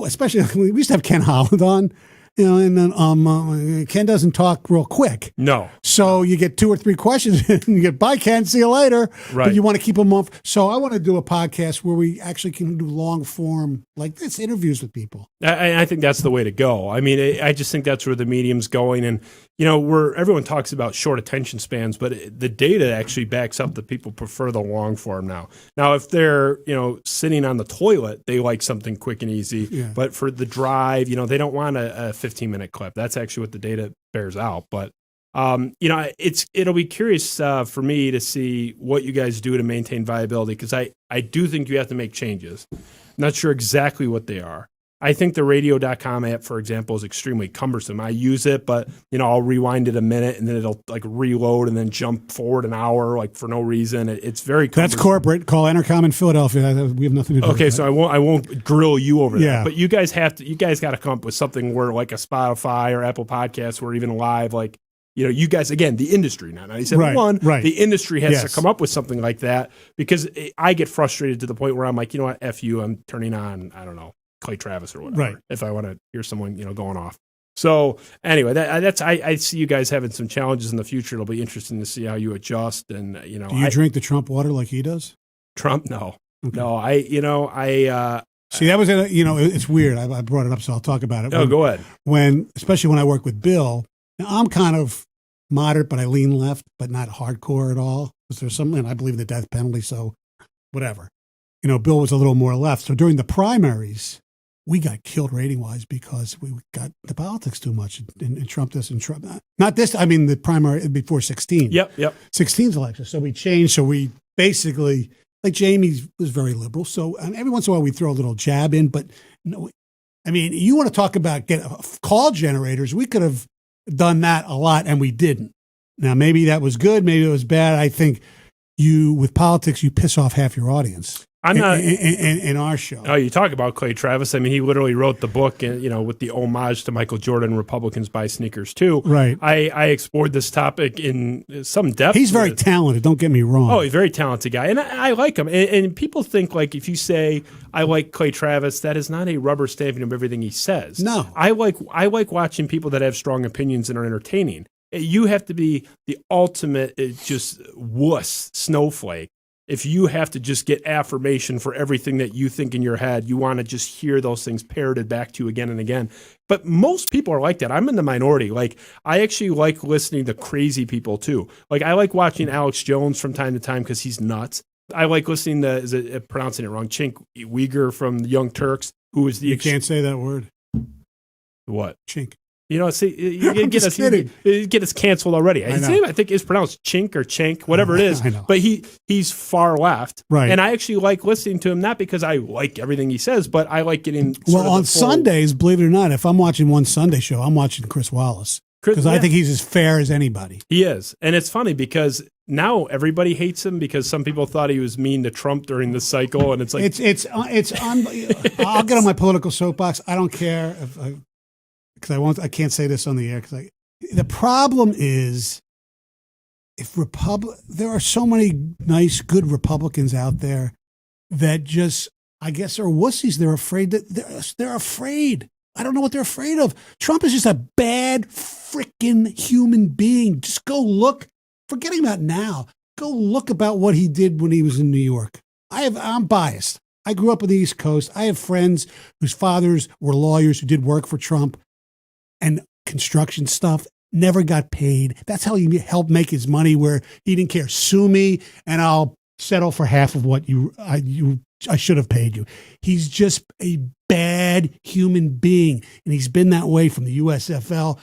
especially we used to have Ken Holland on. And then Ken doesn't talk real quick. No. So you get 2 or 3 questions and you get, bye, Ken, see you later. Right. But you want to keep them off. So I want to do a podcast where we actually can do long form, like this, interviews with people. I think that's the way to go. I mean, I just think that's where the medium's going. And, where everyone talks about short attention spans, but the data actually backs up that people prefer the long form now. Now, if they're, sitting on the toilet, they like something quick and easy. Yeah. But for the drive, they don't want a 15-minute clip. That's actually what the data bears out. But, it'll be curious for me to see what you guys do to maintain viability because I do think you have to make changes. I'm not sure exactly what they are. I think the radio.com app, for example, is extremely cumbersome. I use it, but I'll rewind it a minute and then it'll like reload and then jump forward an hour like for no reason. It's very cumbersome. That's corporate. Call Entercom in Philadelphia. We have nothing to do with that. Okay, so I won't grill you over that. But you guys got to come up with something where like a Spotify or Apple Podcasts or even live like you guys, again, the industry, not 97.1, right. The industry has to come up with something like that because I get frustrated to the point where I'm like, what, F you, I'm turning on, I don't know, Clay Travis or whatever, right. If I want to hear someone, going off. So anyway, that's I see you guys having some challenges in the future. It'll be interesting to see how you adjust. And do you drink the Trump water like he does? Trump, no, okay. No. I see that was it's weird. I brought it up, so I'll talk about it. Go ahead. Especially when I work with Bill, now I'm kind of moderate, but I lean left, but not hardcore at all. Because there's something, and I believe in the death penalty, so whatever. Bill was a little more left. So during the primaries, we got killed rating-wise because we got the politics too much and Trump this and Trump that. Not this, I mean the primary before 16. Yep. 16's election. So we changed. So we basically, like Jamie was very liberal. So and every once in a while we throw a little jab in, but no, I mean, you want to talk about call generators. We could have done that a lot and we didn't. Now, maybe that was good. Maybe it was bad. I think with politics, you piss off half your audience. I'm not in our show. Oh, you talk about Clay Travis. I mean, he literally wrote the book, with the homage to Michael Jordan, Republicans Buy Sneakers Too. Right. I explored this topic in some depth. He's very talented, don't get me wrong. Oh, he's a very talented guy. And I like him. And people think, like, if you say, I like Clay Travis, that is not a rubber stamping of everything he says. No. I like watching people that have strong opinions and are entertaining. You have to be the ultimate just wuss snowflake. If you have to just get affirmation for everything that you think in your head, you want to just hear those things parroted back to you again and again. But most people are like that. I'm in the minority. Like, I actually like listening to crazy people too. Like, I like watching Alex Jones from time to time because he's nuts. I like listening to, pronouncing it wrong, Cenk Uygur from the Young Turks, who is the... You can't say that word. What? Chink. See, you get us canceled already. His name, I think, is pronounced Chink or Cenk, whatever it is. I know. But he's far left, right? And I actually like listening to him, not because I like everything he says, but I like getting. On Sundays, believe it or not, if I'm watching one Sunday show, I'm watching Chris Wallace because I think he's as fair as anybody. He is, and it's funny because now everybody hates him because some people thought he was mean to Trump during the cycle, and it's like I'll get on my political soapbox. I don't care if. Because I can't say this on the air. The problem is, there are so many nice, good Republicans out there that just, I guess, are wussies. They're afraid they're afraid. I don't know what they're afraid of. Trump is just a bad freaking human being. Just go look. Forgetting about now. Go look about what he did when he was in New York. I'm biased. I grew up on the East Coast. I have friends whose fathers were lawyers who did work for Trump. And construction stuff, never got paid. That's how he helped make his money, where he didn't care. Sue me, and I'll settle for half of what I should have paid you. He's just a bad human being, and he's been that way from the USFL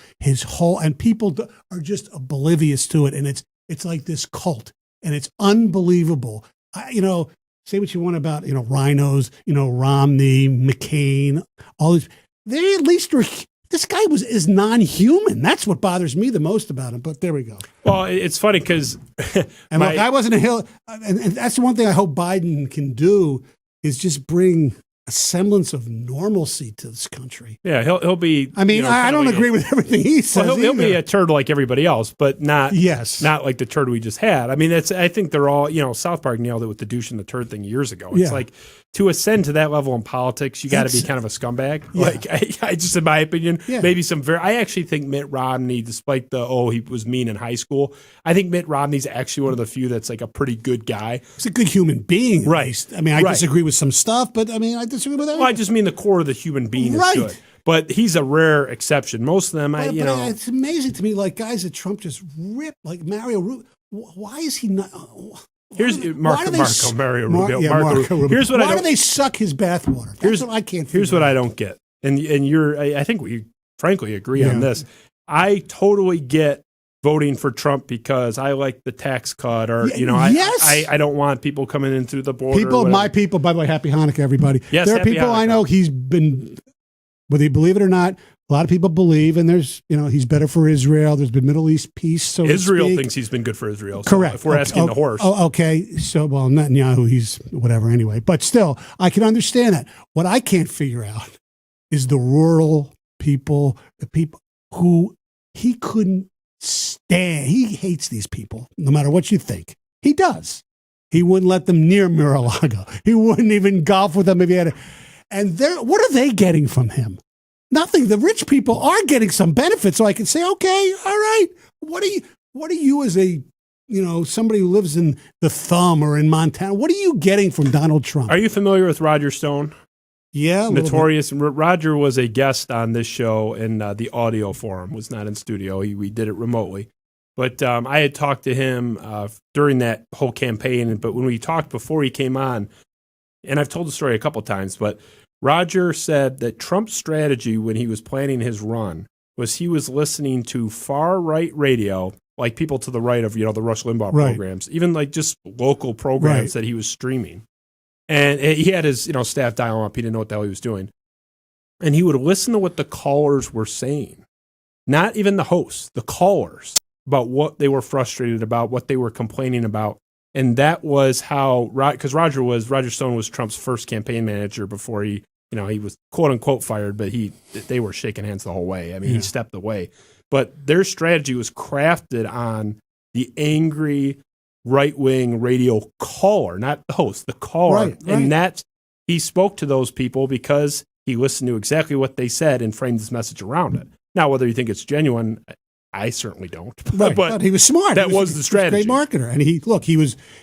and people are just oblivious to it, and it's like this cult, and it's unbelievable. Say what you want about rhinos, Romney, McCain, all these. They at least are. This guy is non-human. That's what bothers me the most about him. But there we go. Well, it's funny because... and look, I wasn't a hill... And that's the one thing I hope Biden can do is just bring a semblance of normalcy to this country. Yeah, he'll be... I mean, I don't agree with everything he says. Well, he'll be a turd like everybody else, but not like the turd we just had. I mean, I think they're all... South Park nailed it with the douche and the turd thing years ago. It's like... To ascend to that level in politics, you got to be kind of a scumbag. Yeah. Like, I just, in my opinion, maybe I actually think Mitt Romney, despite he was mean in high school, I think Mitt Romney's actually one of the few that's like a pretty good guy. He's a good human being. Right. I mean, I disagree with some stuff, but I mean, I disagree with everything. Well, I just mean the core of the human being is good. But he's a rare exception. Most of them, it's amazing to me, like guys that Trump just ripped, like Mario Rubio. Why is he not... Here's Marco Rubio. Here's what why do they suck his bathwater? That's what I can't. Here's what I don't get, and I think we frankly agree on this. I totally get voting for Trump because I like the tax cut, or I don't want people coming in through the border. My people. By the way, happy Hanukkah, everybody. Yes, there are people Hanukkah. I know. He's been, whether you believe it or not. A lot of people believe, and there's, he's better for Israel. There's been Middle East peace, so Israel to speak. thinks he's been good for Israel. So correct. If we're asking the horse. Okay. So, well, Netanyahu, he's whatever anyway. But still, I can understand that. What I can't figure out is the rural people, the people who he couldn't stand. He hates these people, no matter what you think. He does. He wouldn't let them near Mar-a-Lago. He wouldn't even golf with them if he had And what are they getting from him? Nothing. The rich people are getting some benefit, so I can say, okay, all right. What are you as a, somebody who lives in the Thumb or in Montana? What are you getting from Donald Trump? Are you familiar with Roger Stone? Yeah, notorious. Roger was a guest on this show in the audio forum. Was not in studio. We did it remotely, but I had talked to him during that whole campaign. But when we talked before he came on, and I've told the story a couple times, but. Roger said that Trump's strategy when he was planning his run was he was listening to far-right radio, like people to the right of, the Rush Limbaugh programs, even like just local programs that he was streaming. And he had his, staff dial him up. He didn't know what the hell he was doing. And he would listen to what the callers were saying, not even the hosts, the callers, about what they were frustrated about, what they were complaining about. And that was how, because Roger Stone was Trump's first campaign manager before he was quote unquote fired, but they were shaking hands the whole way. I mean, he stepped away. But their strategy was crafted on the angry right-wing radio caller, not the host, the caller. Right. And he spoke to those people because he listened to exactly what they said and framed his message around it. Now, whether you think it's genuine, I certainly don't. Right. But he was smart. That was the strategy. He was a great marketer. And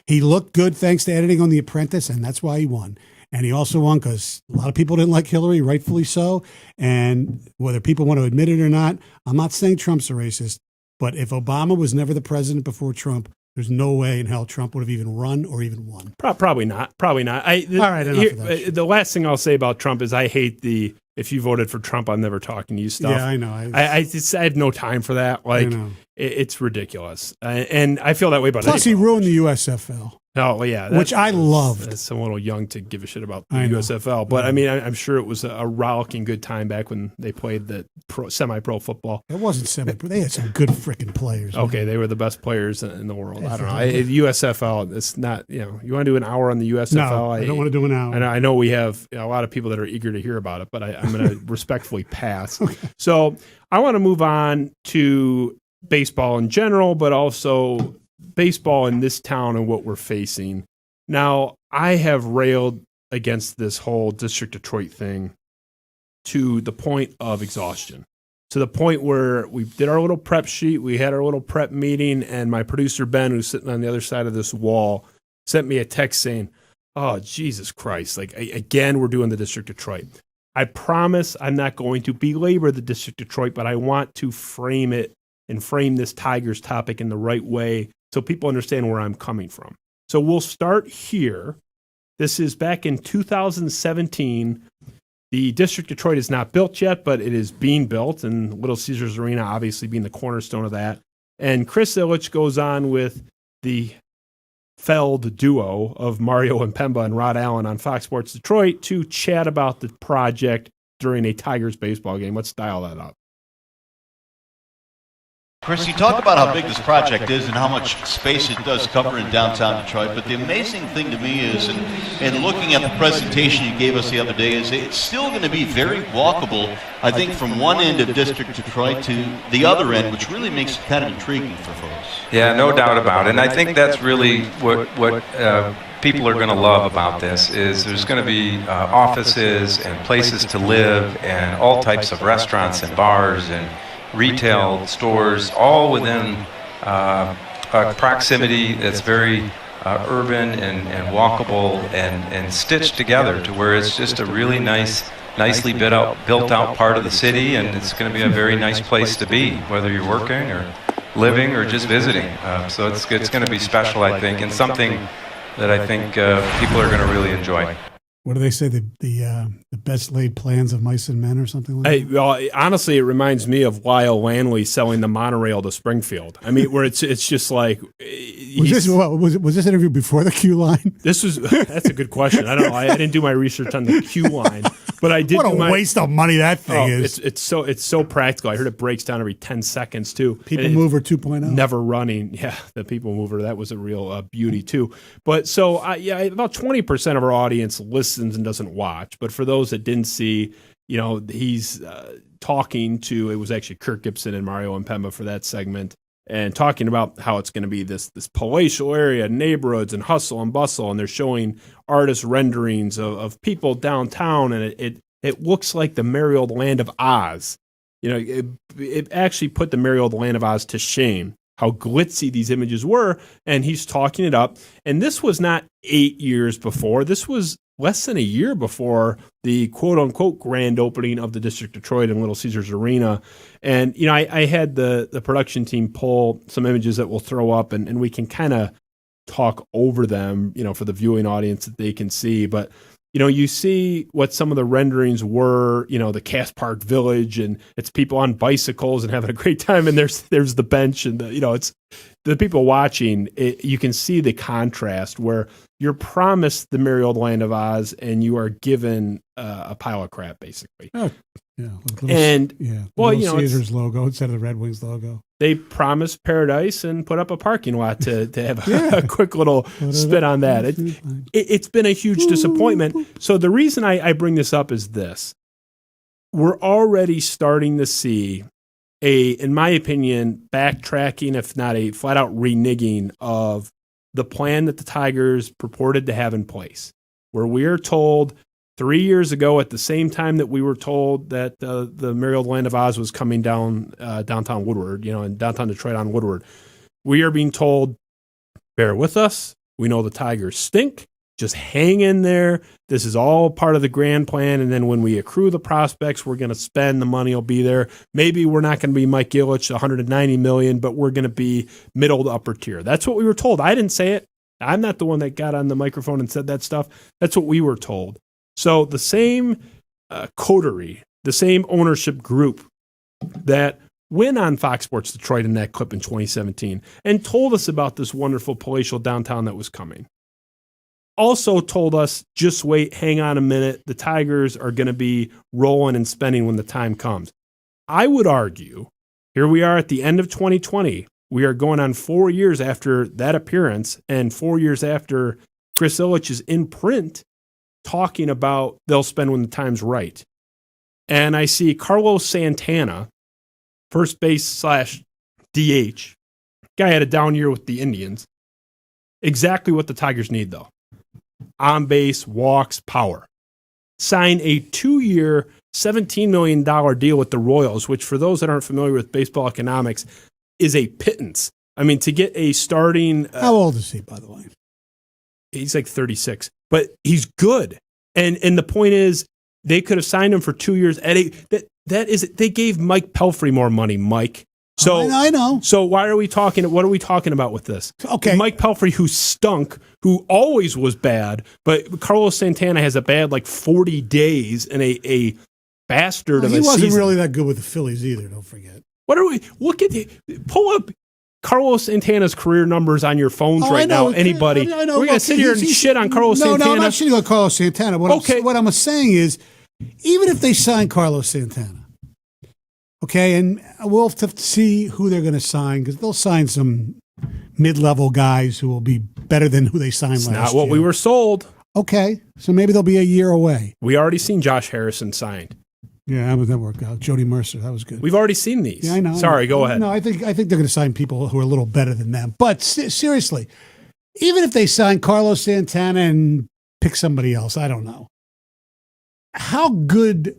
he looked good thanks to editing on The Apprentice, and that's why he won. And he also won because a lot of people didn't like Hillary, rightfully so. And whether people want to admit it or not, I'm not saying Trump's a racist, but if Obama was never the president before Trump, there's no way in hell Trump would have even run or even won. Probably not. All right, enough of that shit. The last thing I'll say about Trump is I hate the if you voted for Trump, I'm never talking to you stuff. Yeah, I know. I have no time for that. Like, it's ridiculous. And I feel that way about it. Plus, he ruined the USFL. Oh, well, yeah. Which I loved. I'm a little young to give a shit about the USFL. But, I mean, I'm sure it was a rollicking good time back when they played the semi-pro football. It wasn't semi-pro. They had some good freaking players. Okay, man. They were the best players in the world. I don't know. USFL, it's not, you want to do an hour on the USFL? No, I don't want to do an hour. And I know we have a lot of people that are eager to hear about it, but I'm going to respectfully pass. Okay. So I want to move on to baseball in general, but also baseball in this town and what we're facing. Now, I have railed against this whole District Detroit thing to the point of exhaustion, to the point where we did our little prep sheet, we had our little prep meeting, and my producer, Ben, who's sitting on the other side of this wall, sent me a text saying, oh, Jesus Christ, like, again, we're doing the District Detroit. I promise I'm not going to belabor the District Detroit, but I want to frame it and frame this Tigers topic in the right way so people understand where I'm coming from. So we'll start here. This is back in 2017. The District Detroit is not built yet, but it is being built, and Little Caesars Arena obviously being the cornerstone of that. And Chris Ilitch goes on with the felled duo of Mario Impemba and Rod Allen on Fox Sports Detroit to chat about the project during a Tigers baseball game. Let's dial that up. Chris, you talk about how big this project is and how much space it does cover in downtown Detroit, but the amazing thing to me is, and looking at the presentation you gave us the other day, is it's still going to be very walkable, I think, from one end of District Detroit to the other end, which really makes it kind of intriguing for folks. Yeah, no doubt about it. And I think that's really what people are going to love about this is there's going to be offices and places to live and all types of restaurants and bars and retail stores, all within proximity that's very urban and walkable and stitched together to where it's just a really nicely built out part of the city, and it's going to be a very nice place to be, whether you're working or living or just visiting. So it's going to be special, I think, and something that I think people are going to really enjoy. What do they say? The best laid plans of mice and men, or something like that? Well, honestly, it reminds me of Lyle Lanley selling the monorail to Springfield. I mean, where it's just like. Was this interview before the Q line? That's a good question. I don't know. I didn't do my research on the Q line, but I did. What a waste of money that thing is! It's so practical. I heard it breaks down every 10 seconds too. People Mover 2.0. Never running. Yeah, the People Mover. That was a real beauty too. But so about 20% of our audience listens and doesn't watch. But for those that didn't see, he's talking to, it was actually Kirk Gibson and Mario Impemba for that segment, and talking about how it's going to be this palatial area, neighborhoods and hustle and bustle, and they're showing artist renderings of people downtown, and it looks like the merry old land of Oz. It actually put the merry old land of Oz to shame, how glitzy these images were, and he's talking it up. And this was not 8 years before. This was less than a year before the quote-unquote grand opening of the District Detroit and Little Caesars Arena. And, I had the production team pull some images that we'll throw up, and we can kind of talk over them, for the viewing audience that they can see. But, you see what some of the renderings were, the Cass Park Village, and it's people on bicycles and having a great time, and there's the bench, and it's the people watching. You can see the contrast where you're promised the merry old land of Oz, and you are given a pile of crap, basically. Oh, Yeah, Little Caesars logo instead of the Red Wings logo. They promised paradise and put up a parking lot to have a quick little spin on that. It's been a huge disappointment. So the reason I bring this up is this. We're already starting to see in my opinion, backtracking, if not a flat-out reneging of the plan that the Tigers purported to have in place, where we are told 3 years ago at the same time that we were told that the Merry Land of Oz was coming down downtown Woodward, in downtown Detroit on Woodward, we are being told, bear with us. We know the Tigers stink. Just hang in there. This is all part of the grand plan. And then when we accrue the prospects, we're going to spend the money. Will be there. Maybe we're not going to be Mike Ilitch, $190 million, but we're going to be middle to upper tier. That's what we were told. I didn't say it. I'm not the one that got on the microphone and said that stuff. That's what we were told. So the same coterie, the same ownership group that went on Fox Sports Detroit in that clip in 2017 and told us about this wonderful palatial downtown that was coming, also told us, just wait, hang on a minute. The Tigers are going to be rolling and spending when the time comes. I would argue, here we are at the end of 2020. We are going on 4 years after that appearance and 4 years after Chris Ilitch is in print talking about they'll spend when the time's right. And I see Carlos Santana, first base / DH. Guy had a down year with the Indians. Exactly what the Tigers need, though. On base, walks, power. Sign a 2-year, $17 million deal with the Royals, which for those that aren't familiar with baseball economics is a pittance. I mean, to get a starting... How old is he, by the way? He's like 36, but he's good. And the point is, they could have signed him for 2 years. They gave Mike Pelfrey more money, Mike. So I know. So why are we talking? What are we talking about with this? Okay, Mike Pelfrey, who stunk, who always was bad, but Carlos Santana has a bad 40 days and a bastard of a season. He wasn't really that good with the Phillies either. Don't forget. What are we? Pull up Carlos Santana's career numbers on your phones right now. Anybody? I know. We're gonna sit here and shit on Carlos Santana. No, I'm not shitting on Carlos Santana. What I'm saying is, even if they sign Carlos Santana. Okay, and we'll have to see who they're going to sign because they'll sign some mid-level guys who will be better than who they signed last year. Not what we were sold. Okay, so maybe they'll be a year away. We already seen Josh Harrison signed. Yeah, that worked out. Jody Mercer, that was good. We've already seen these. Yeah, I know. Sorry, go ahead. No, I think they're going to sign people who are a little better than them. But seriously, even if they sign Carlos Santana and pick somebody else, I don't know. How good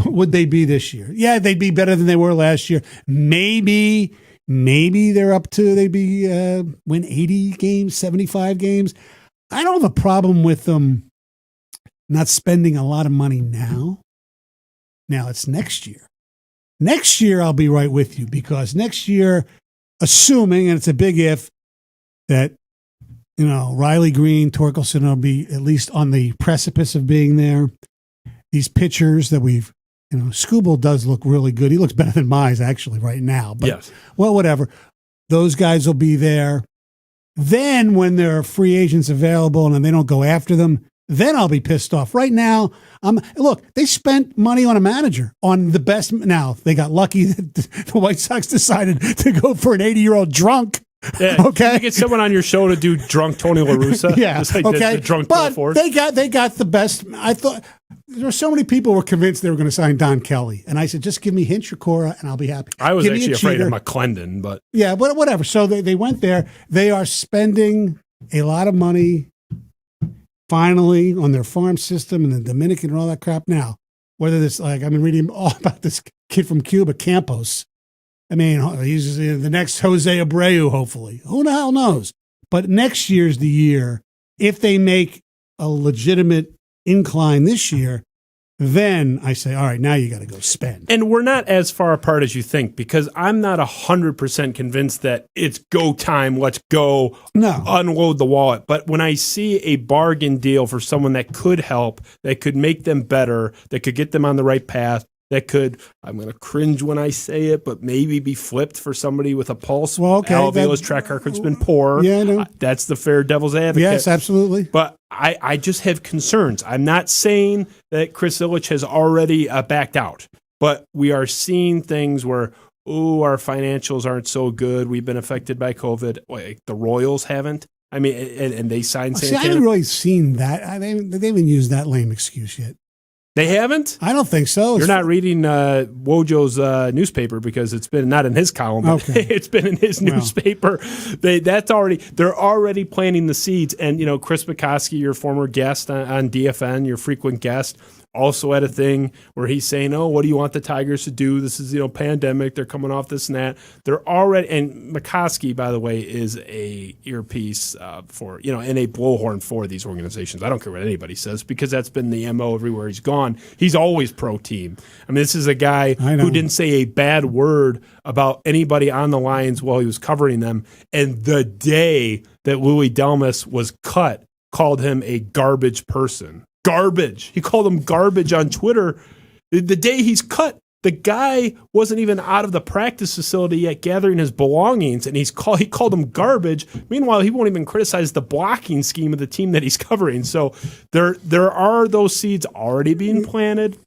would they be this year? Yeah, they'd be better than they were last year. Maybe they're up to win 80 games, 75 games. I don't have a problem with them not spending a lot of money now. Now it's next year. Next year I'll be right with you because next year, assuming, and it's a big if, that Riley Green, Torkelson will be at least on the precipice of being there. These pitchers that we've Skubal does look really good. He looks better than Mize, actually, right now. But, yes. Well, whatever. Those guys will be there. Then, when there are free agents available and they don't go after them, then I'll be pissed off. Right now, look, they spent money on a manager, on the best. Now, they got lucky that the White Sox decided to go for an 80-year-old drunk. Yeah, okay. You get someone on your show to do drunk Tony La Russa. Yeah. Just like okay. The drunk but Bill Ford. they got the best. I thought there were so many people were convinced they were going to sign Don Kelly, and I said, just give me Hinchikora and I'll be happy. I was actually afraid of McClendon, but yeah, but whatever. So they went there. They are spending a lot of money finally on their farm system and the Dominican and all that crap. Now, whether this I've been reading all about this kid from Cuba, Campos. I mean, he's the next Jose Abreu, hopefully. Who the hell knows? But next year's the year. If they make a legitimate incline this year, then I say, all right, now you got to go spend. And we're not as far apart as you think because I'm not 100% convinced that it's go time, let's go unload the wallet. But when I see a bargain deal for someone that could help, that could make them better, that could get them on the right path, that could, I'm going to cringe when I say it, but maybe be flipped for somebody with a pulse. Well, okay. Al Avila's track record's been poor. Yeah, I know. That's the fair devil's advocate. Yes, absolutely. But I just have concerns. I'm not saying that Chris Ilitch has already backed out. But we are seeing things where, our financials aren't so good. We've been affected by COVID. Wait, the Royals haven't. I mean, and they signed See, Santana. I haven't really seen that. They haven't used that lame excuse yet. They haven't? I don't think so. You're not reading Wojo's newspaper because it's been not in his column, but it's been in his newspaper. They're already planting the seeds. And, Chris McCoskey, your former guest on DFN, your frequent guest, also had a thing where he's saying, what do you want the Tigers to do? This is, pandemic. They're coming off this and that. They're already, and McCoskey, by the way, is a earpiece for, and a blowhorn for these organizations. I don't care what anybody says because that's been the MO everywhere he's gone. He's always pro team. I mean, this is a guy who didn't say a bad word about anybody on the Lions while he was covering them. And the day that Louis Delmas was cut, called him a garbage person. Garbage. He called him garbage on Twitter. The day he's cut, the guy wasn't even out of the practice facility yet gathering his belongings, and he called him garbage. Meanwhile, he won't even criticize the blocking scheme of the team that he's covering. So there are those seeds already being planted.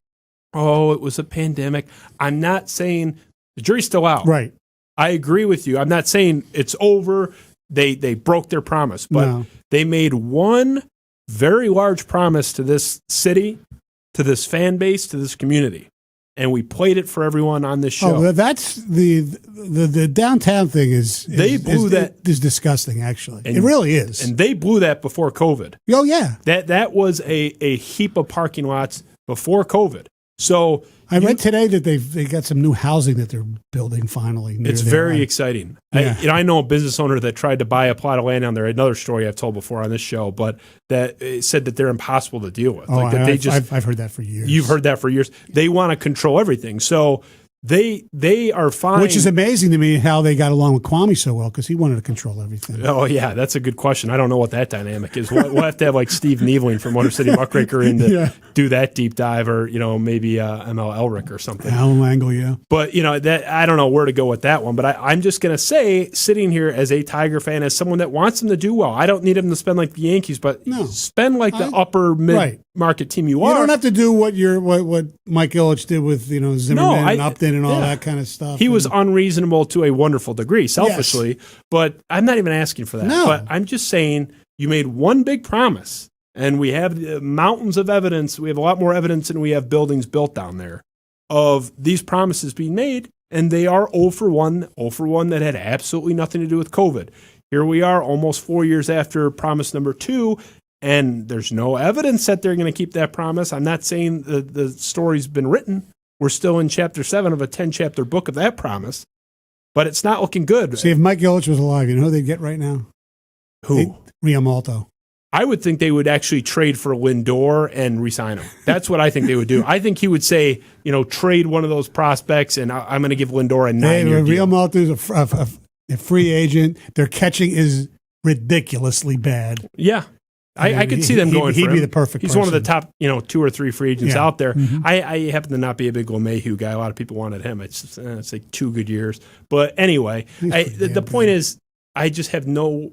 Oh, it was a pandemic. I'm not saying the jury's still out. Right. I agree with you. I'm not saying it's over. They broke their promise, but they made one very large promise to this city, to this fan base, to this community. And we played it for everyone on this show. Oh, that's the downtown thing is disgusting, actually. It really is. And they blew that before COVID. Oh, yeah. That was a heap of parking lots before COVID. So I read today that they got some new housing that they're building finally. It's very exciting. Yeah. I know a business owner that tried to buy a plot of land down there. Another story I've told before on this show, but that said that they're impossible to deal with. I've heard that for years. You've heard that for years. They want to control everything. So they are fine. Which is amazing to me how they got along with Kwame so well because he wanted to control everything. Oh, yeah, that's a good question. I don't know what that dynamic is. We'll have to have like Steve Neveling from Motor City Muckraker in to do that deep dive, or maybe ML Elric or something. Alan Langle, yeah. But that I don't know where to go with that one. But I'm just going to say, sitting here as a Tiger fan, as someone that wants them to do well, I don't need them to spend like the Yankees, but spend like the upper mid market team you are. You don't have to do what Mike Ilitch did with Zimmerman and Upton and all that kind of stuff. He was unreasonable to a wonderful degree, selfishly, but I'm not even asking for that. No. But I'm just saying you made one big promise, and we have mountains of evidence. We have a lot more evidence than we have buildings built down there of these promises being made, and they are 0 for 1 that had absolutely nothing to do with COVID. Here we are almost 4 years after promise number 2, and there's no evidence that they're going to keep that promise. I'm not saying the story's been written. We're still in chapter 7 of a 10-chapter book of that promise, but it's not looking good. See, if Mike Ilitch was alive, you know who they'd get right now? Who? Riamalto. I would think they would actually trade for Lindor and re-sign him. That's what I think they would do. I think he would say, trade one of those prospects, and I'm going to give Lindor a 9-year deal. Riamalto is a free agent. Their catching is ridiculously bad. Yeah. I could see them going for him. He'd be the perfect He's person. one of the top, 2 or 3 free agents out there. Mm-hmm. I happen to not be a big LeMahieu guy. A lot of people wanted him. It's like 2 good years. But anyway, the point is, I just have no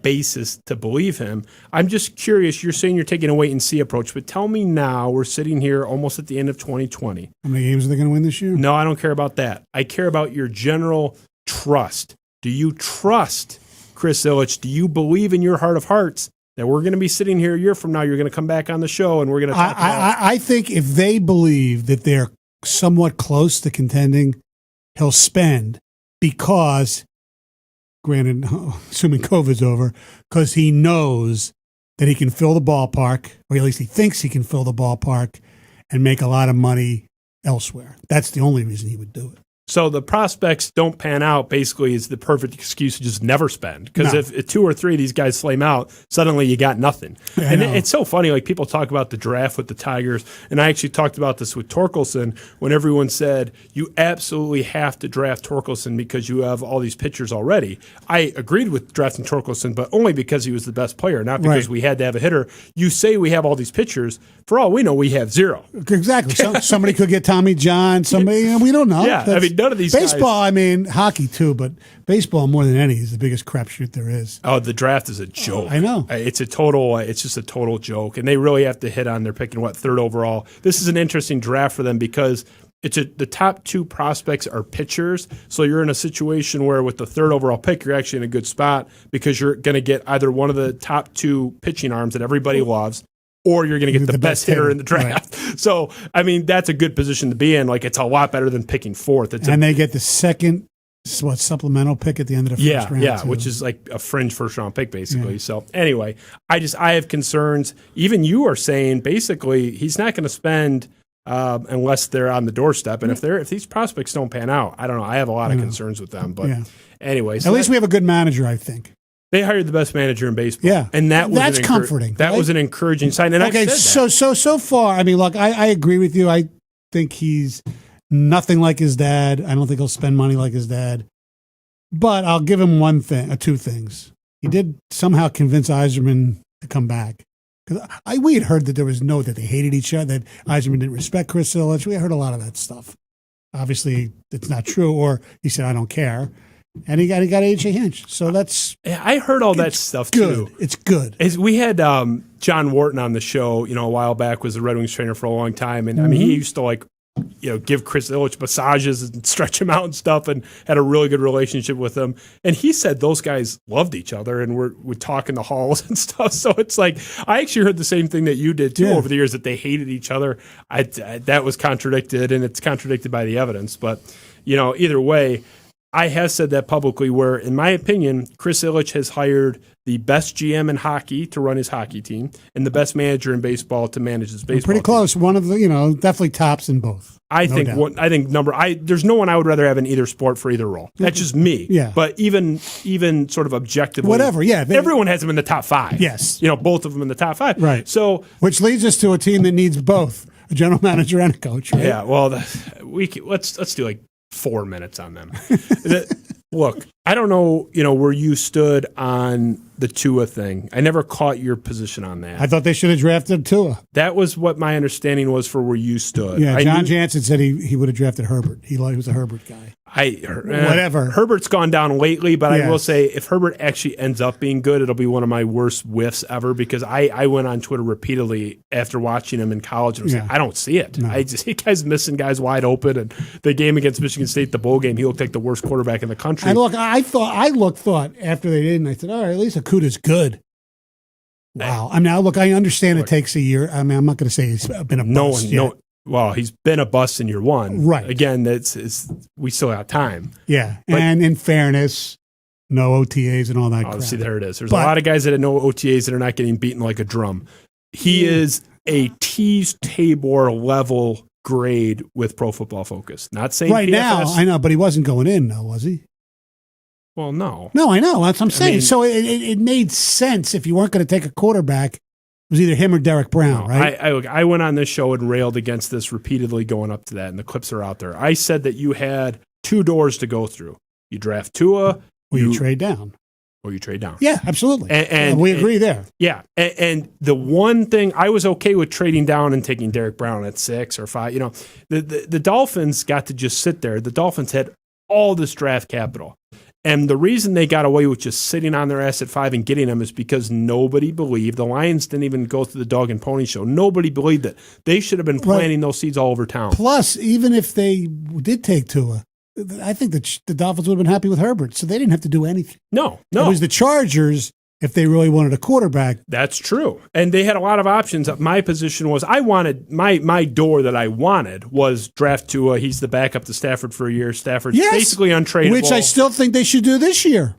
basis to believe him. I'm just curious. You're saying you're taking a wait-and-see approach, but tell me now, we're sitting here almost at the end of 2020. How many games are they going to win this year? No, I don't care about that. I care about your general trust. Do you trust Chris Ilitch? Do you believe in your heart of hearts that we're going to be sitting here a year from now, you're going to come back on the show and we're going to talk about I think if they believe that they're somewhat close to contending, he'll spend because, granted, assuming COVID's over, because he knows that he can fill the ballpark, or at least he thinks he can fill the ballpark and make a lot of money elsewhere. That's the only reason he would do it. So the prospects don't pan out basically is the perfect excuse to just never spend. Because if 2 or 3 of these guys flame out, suddenly you got nothing. Yeah, and it's so funny, like people talk about the draft with the Tigers, and I actually talked about this with Torkelson when everyone said, you absolutely have to draft Torkelson because you have all these pitchers already. I agreed with drafting Torkelson, but only because he was the best player, not because we had to have a hitter. You say we have all these pitchers. For all we know, we have 0. Exactly. Somebody could get Tommy John. Somebody, we don't know. Yeah, I mean, none of these baseball, guys. I mean, hockey too, but baseball more than any is the biggest crapshoot there is. Oh, the draft is a joke. I know. It's just a total joke. And they really have to hit on their picking, 3rd overall. This is an interesting draft for them because the top two prospects are pitchers. So you're in a situation where with the third overall pick, you're actually in a good spot because you're going to get either one of the top two pitching arms that everybody loves, or you're going to get the best hitter in the draft. Right. So, I mean, that's a good position to be in. Like, it's a lot better than picking fourth. They get the second supplemental pick at the end of the first round. Yeah, too. which is like a fringe first-round pick, basically. Yeah. So, anyway, I have concerns. Even you are saying, basically, he's not going to spend unless they're on the doorstep. And if these prospects don't pan out, I don't know. I have a lot of concerns with them. But anyway. So at least we have a good manager, I think. They hired the best manager in baseball. Yeah. And that's comforting. That was an encouraging sign. And okay, so far, I mean, look, I agree with you. I think he's nothing like his dad. I don't think he'll spend money like his dad. But I'll give him two things. He did somehow convince Yzerman to come back. Because we had heard that that they hated each other, that Yzerman didn't respect Chris Ilitch. We heard a lot of that stuff. Obviously, it's not true. Or he said, I don't care. And he got A.J. Hinch. So I heard all that stuff good. too. It's good. We had John Wharton on the show, a while back, was the Red Wings trainer for a long time. And I mean, he used to give Chris Ilitch massages and stretch him out and stuff, and had a really good relationship with him. And he said those guys loved each other and would talk in the halls and stuff. So it's like, I actually heard the same thing that you did too over the years, that they hated each other. That was contradicted, and it's contradicted by the evidence. But, either way, I have said that publicly, where, in my opinion, Chris Ilitch has hired the best GM in hockey to run his hockey team and the best manager in baseball to manage his baseball pretty team. Close. One of the, definitely tops in both. There's no one I would rather have in either sport for either role. That's just me. Yeah. But even sort of objectively, whatever. Yeah. Everyone has them in the top five. Yes. Both of them in the top five. Right. So, which leads us to a team that needs both a general manager and a coach. Right? Yeah. Well, let's do like 4 minutes on them. Look, I don't know, where you stood on the Tua thing. I never caught your position on that. I thought they should have drafted Tua. That was what my understanding was for where you stood. Yeah, John Jansen said he would have drafted Herbert. He was a Herbert guy. Whatever. Herbert's gone down lately, but I will say, if Herbert actually ends up being good, it'll be one of my worst whiffs ever, because I went on Twitter repeatedly after watching him in college and was like, I don't see it. No. He guy's missing guys wide open, and the game against Michigan State, the bowl game, he looked like the worst quarterback in the country. And look, I thought after they didn't, I said, all right, at least Akuta's good. Wow. I mean, I understand it takes a year. I mean, I'm not going to say he's been a bust yet. Well, he's been a bust in year one. Right. Again, we still have time. Yeah. But, and in fairness, no OTAs and all that crap. See, there it is. There's a lot of guys that had no OTAs that are not getting beaten like a drum. He is a Tease Tabor level grade with Pro Football Focus. Not saying right PFS. Now, I know, but he wasn't going in, though, was he? Well, no. No, I know. That's what I'm saying. So it made sense if you weren't going to take a quarterback. It was either him or Derek Brown, right? I went on this show and railed against this repeatedly going up to that, and the clips are out there. I said that you had two doors to go through. You draft Tua. Or you trade down. Or you trade down. Yeah, absolutely. And we agree there. Yeah. And the one thing, I was okay with trading down and taking Derek Brown at 6 or 5. The Dolphins got to just sit there. The Dolphins had all this draft capital. And the reason they got away with just sitting on their ass at 5 and getting them is because nobody believed. The Lions didn't even go through the dog and pony show. Nobody believed it. They should have been planting those seeds all over town. Plus, even if they did take Tua, I think the Dolphins would have been happy with Herbert, so they didn't have to do anything. No. It was the Chargers, if they really wanted a quarterback. That's true. And they had a lot of options. My position was, I wanted, my door that I wanted was draft Tua. He's the backup to Stafford for a year. Stafford's basically untradeable. Which I still think they should do this year.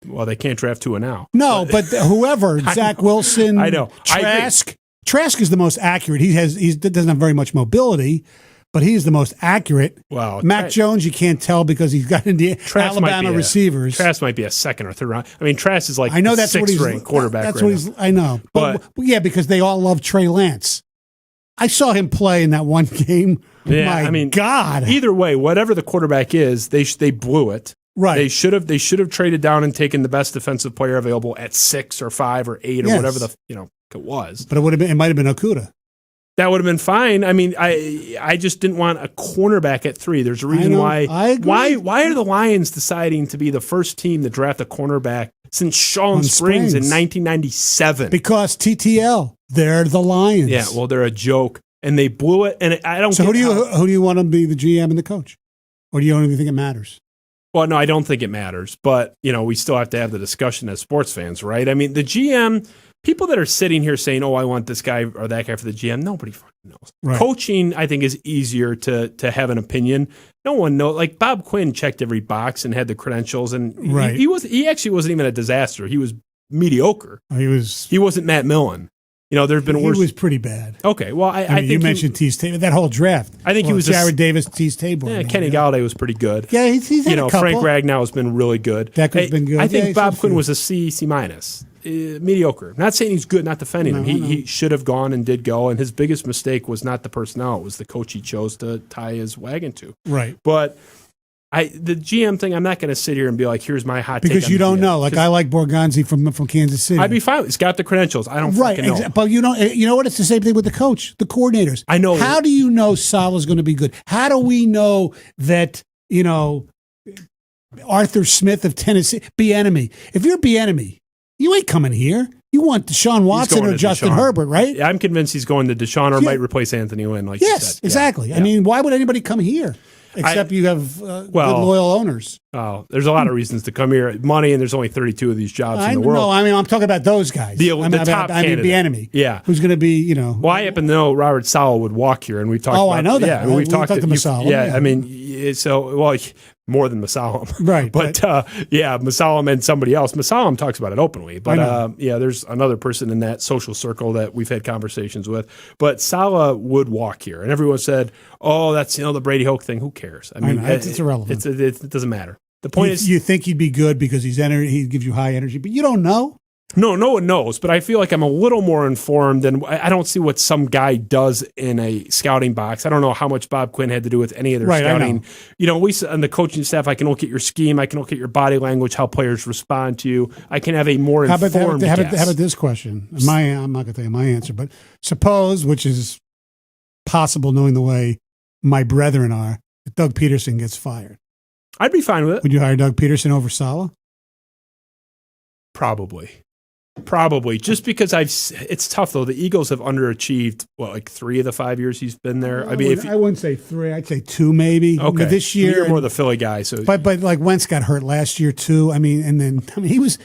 Well, they can't draft Tua now. No, but whoever, Zach Wilson, I know. Trask. Trask is the most accurate. He doesn't have very much mobility, but he's the most accurate. Wow. Mac Jones, you can't tell because he's got Alabama receivers. Trask might be a second or third round. I mean, Trask is like I know that's sixth ranked quarterback. That's what he's. I know, but yeah, because they all love Trey Lance. I saw him play in that one game. Yeah, God. Either way, whatever the quarterback is, they blew it. Right. They should have traded down and taken the best defensive player available at 6 or 5 or 8 or whatever it was. But it might have been Okudah. That would have been fine. I mean, I just didn't want a cornerback at 3. There's a reason why. I agree. Why are the Lions deciding to be the first team to draft a cornerback since Sean Springs in 1997? Because TTL, they're the Lions. Yeah, well, they're a joke. and they blew it. And I don't. So get who do you want to be the GM and the coach, or do you don't even think it matters? Well, no, I don't think it matters, but we still have to have the discussion as sports fans, right? I mean, the GM, people that are sitting here saying, "Oh, I want this guy or that guy for the GM," nobody fucking knows. Right. Coaching, I think, is easier to have an opinion. No one knows. Like Bob Quinn checked every box and had the credentials, and he actually wasn't even a disaster. He was mediocre. He wasn't Matt Millen. There've been worse. He was pretty bad. Okay, well, I think you mentioned Tease Tabor, that whole draft. I think he was Jared Davis, Tease Tabor. Yeah, Kenny Galladay was pretty good. Yeah, he's had a couple. Frank Ragnow has been really good. Decker's been good. I think Bob Quinn was a C minus, mediocre. Not saying he's good, not defending him. He should have gone and did go, and his biggest mistake was not the personnel; it was the coach he chose to tie his wagon to. Right, but. The GM thing, I'm not going to sit here and be like, here's my hot take. Because you don't know. Like, I like Borgonzi from Kansas City. I'd be fine. He's got the credentials. I don't fucking know. But you know what? It's the same thing with the coach, the coordinators. I know. How do you know Salah's going to be good? How do we know that, Arthur Smith of Tennessee, Bieniemy? If you're Bieniemy, you ain't coming here. You want Deshaun Watson or Justin Herbert, right? Yeah, I'm convinced he's going to Deshaun or might replace Anthony Lynn, like you said. Exactly. Yeah. I mean, why would anybody come here? Except you have good loyal owners. Oh, there's a lot of reasons to come here. Money, and there's only 32 of these jobs in the world. No, I mean, I'm talking about those guys. The top candidate. Bieniemy. Yeah. Who's going to be, Well, I happen to know Robert Saleh would walk here, and we've talked about I know that. Yeah, we've talked to Masalam. Yeah, I mean, more than Masalam. Right. But, Masalam and somebody else. Masalam talks about it openly. But, there's another person in that social circle that we've had conversations with. But Saleh would walk here. And everyone said, oh, that's, the Brady Hoke thing. Who cares? I mean, it's irrelevant. It doesn't matter. The point is, you think he'd be good because he gives you high energy, but you don't know. No one knows, but I feel like I'm a little more informed, and I don't see what some guy does in a scouting box. I don't know how much Bob Quinn had to do with any of their scouting. We on the coaching staff, I can look at your scheme, I can look at your body language, how players respond to you. I can have a more informed guess. How about this question? I'm not going to tell you my answer, but suppose, which is possible knowing the way my brethren are, that Doug Peterson gets fired. I'd be fine with it. Would you hire Doug Peterson over Saleh? Probably, just because it's tough though. The Eagles have underachieved. 3 of the 5 years he's been there. I wouldn't say 3. I'd say 2 maybe. Okay, this year you're more the Philly guy. So, but like Wentz got hurt last year too. He was.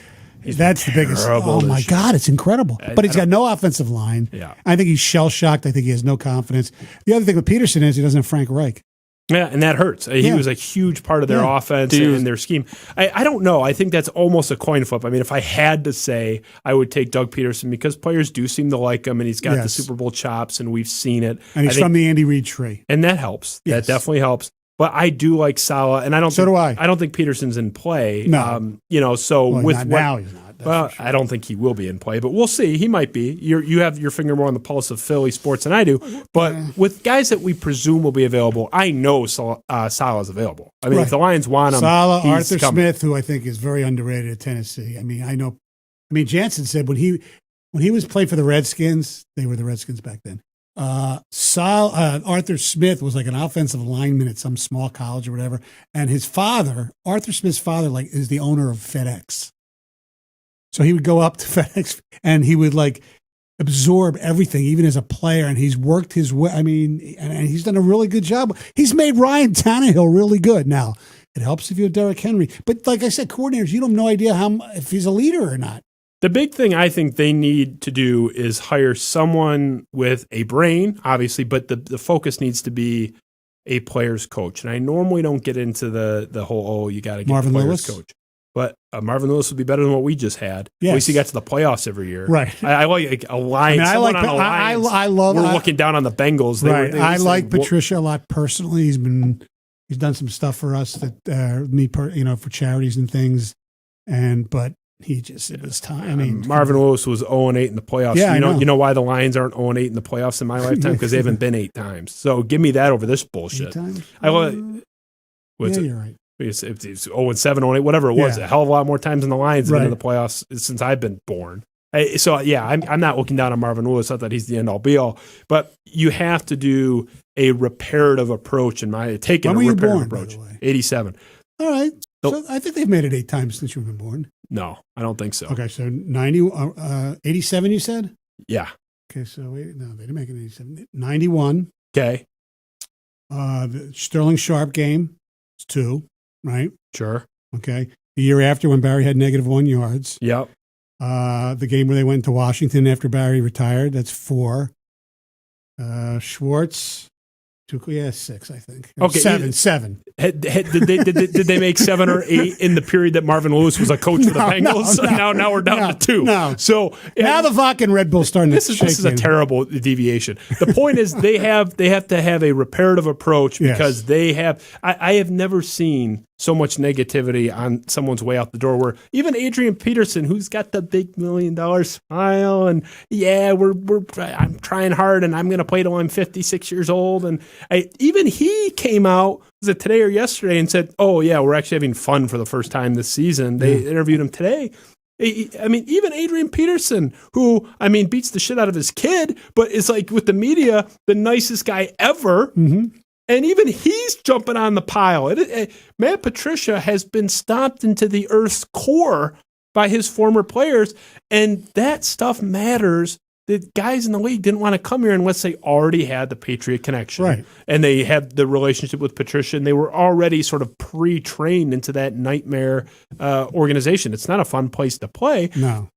That's the biggest. Oh my God, it's incredible. But he's got no offensive line. Yeah, I think he's shell shocked. I think he has no confidence. The other thing with Peterson is he doesn't have Frank Reich. Yeah, and that hurts. He was a huge part of their offense and their scheme. I don't know. I think that's almost a coin flip. I mean, if I had to say, I would take Doug Peterson because players do seem to like him, and he's got the Super Bowl chops, and we've seen it. And he's from the Andy Reid tree. And that helps. Yes. That definitely helps. But I do like Saleh, and I don't think Peterson's in play. No. Now he's not. Well, sure. I don't think he will be in play, but we'll see. He might be. You have your finger more on the pulse of Philly sports than I do. But with guys that we presume will be available, I know Saleh's available. I mean, if the Lions want him, Saleh, Arthur coming. Smith, who I think is very underrated at Tennessee. Jansen said when he was playing for the Redskins, they were the Redskins back then. Arthur Smith was like an offensive lineman at some small college or whatever, and his father, Arthur Smith's father, is the owner of FedEx. So he would go up to FedEx and he would absorb everything, even as a player. And he's worked his way. And he's done a really good job. He's made Ryan Tannehill really good. Now, it helps if you have Derrick Henry. But like I said, coordinators, you don't have no idea if he's a leader or not. The big thing I think they need to do is hire someone with a brain, obviously, but the focus needs to be a player's coach. And I normally don't get into the whole, you got to get Marvin a player's Lewis coach. But Marvin Lewis would be better than what we just had. Yes. At least he got to the playoffs every year. Right. I like a Lions. I love. We're looking down on the Bengals. Right. I like Patricia a lot personally. He's done some stuff for us that for charities and things. But it was time. Marvin Lewis was 0-8 in the playoffs. Yeah, you know why the Lions aren't 0-8 in the playoffs in my lifetime? Because they haven't been 8 times. So give me that over this bullshit. 8 times? You're right. It's 0-7, 0-8, whatever it was, a hell of a lot more times in the Lions than in the playoffs since I've been born. I'm not looking down on Marvin Lewis. I thought he's the end all be all, but you have to do a reparative approach. When were you born, approach? By the way? 87. All right. So I think they've made it 8 times since you've been born. No, I don't think so. Okay, so 87 you said? Yeah. Okay, so wait, no, they didn't make it in 87. 91. Okay. The Sterling Sharp game. It's 2, right? Sure. Okay. The year after when Barry had -1 yards. Yep. The game where they went to Washington after Barry retired. That's 4. Schwartz. 6, I think. Okay. 7. Did they make 7 or 8 in the period that Marvin Lewis was a coach for the Bengals? Now we're down to 2. No. So now the Vodka and Red Bull starting this to is a terrible deviation. The point is they have to have a reparative approach because they have. I have never seen so much negativity on someone's way out the door. Where even Adrian Peterson, who's got the big $1 million smile, and I'm trying hard, and I'm going to play till I'm 56 years old, and even he came out, was it today or yesterday, and said, "Oh yeah, we're actually having fun for the first time this season." They interviewed him today. I mean, even Adrian Peterson, who beats the shit out of his kid, but is like with the media the nicest guy ever. Mm-hmm. And even he's jumping on the pile. Matt Patricia has been stomped into the earth's core by his former players, and that stuff matters. The guys in the league didn't want to come here unless they already had the Patriot connection. Right. And they had the relationship with Patricia, and they were already sort of pre-trained into that nightmare organization. It's not a fun place to play. No.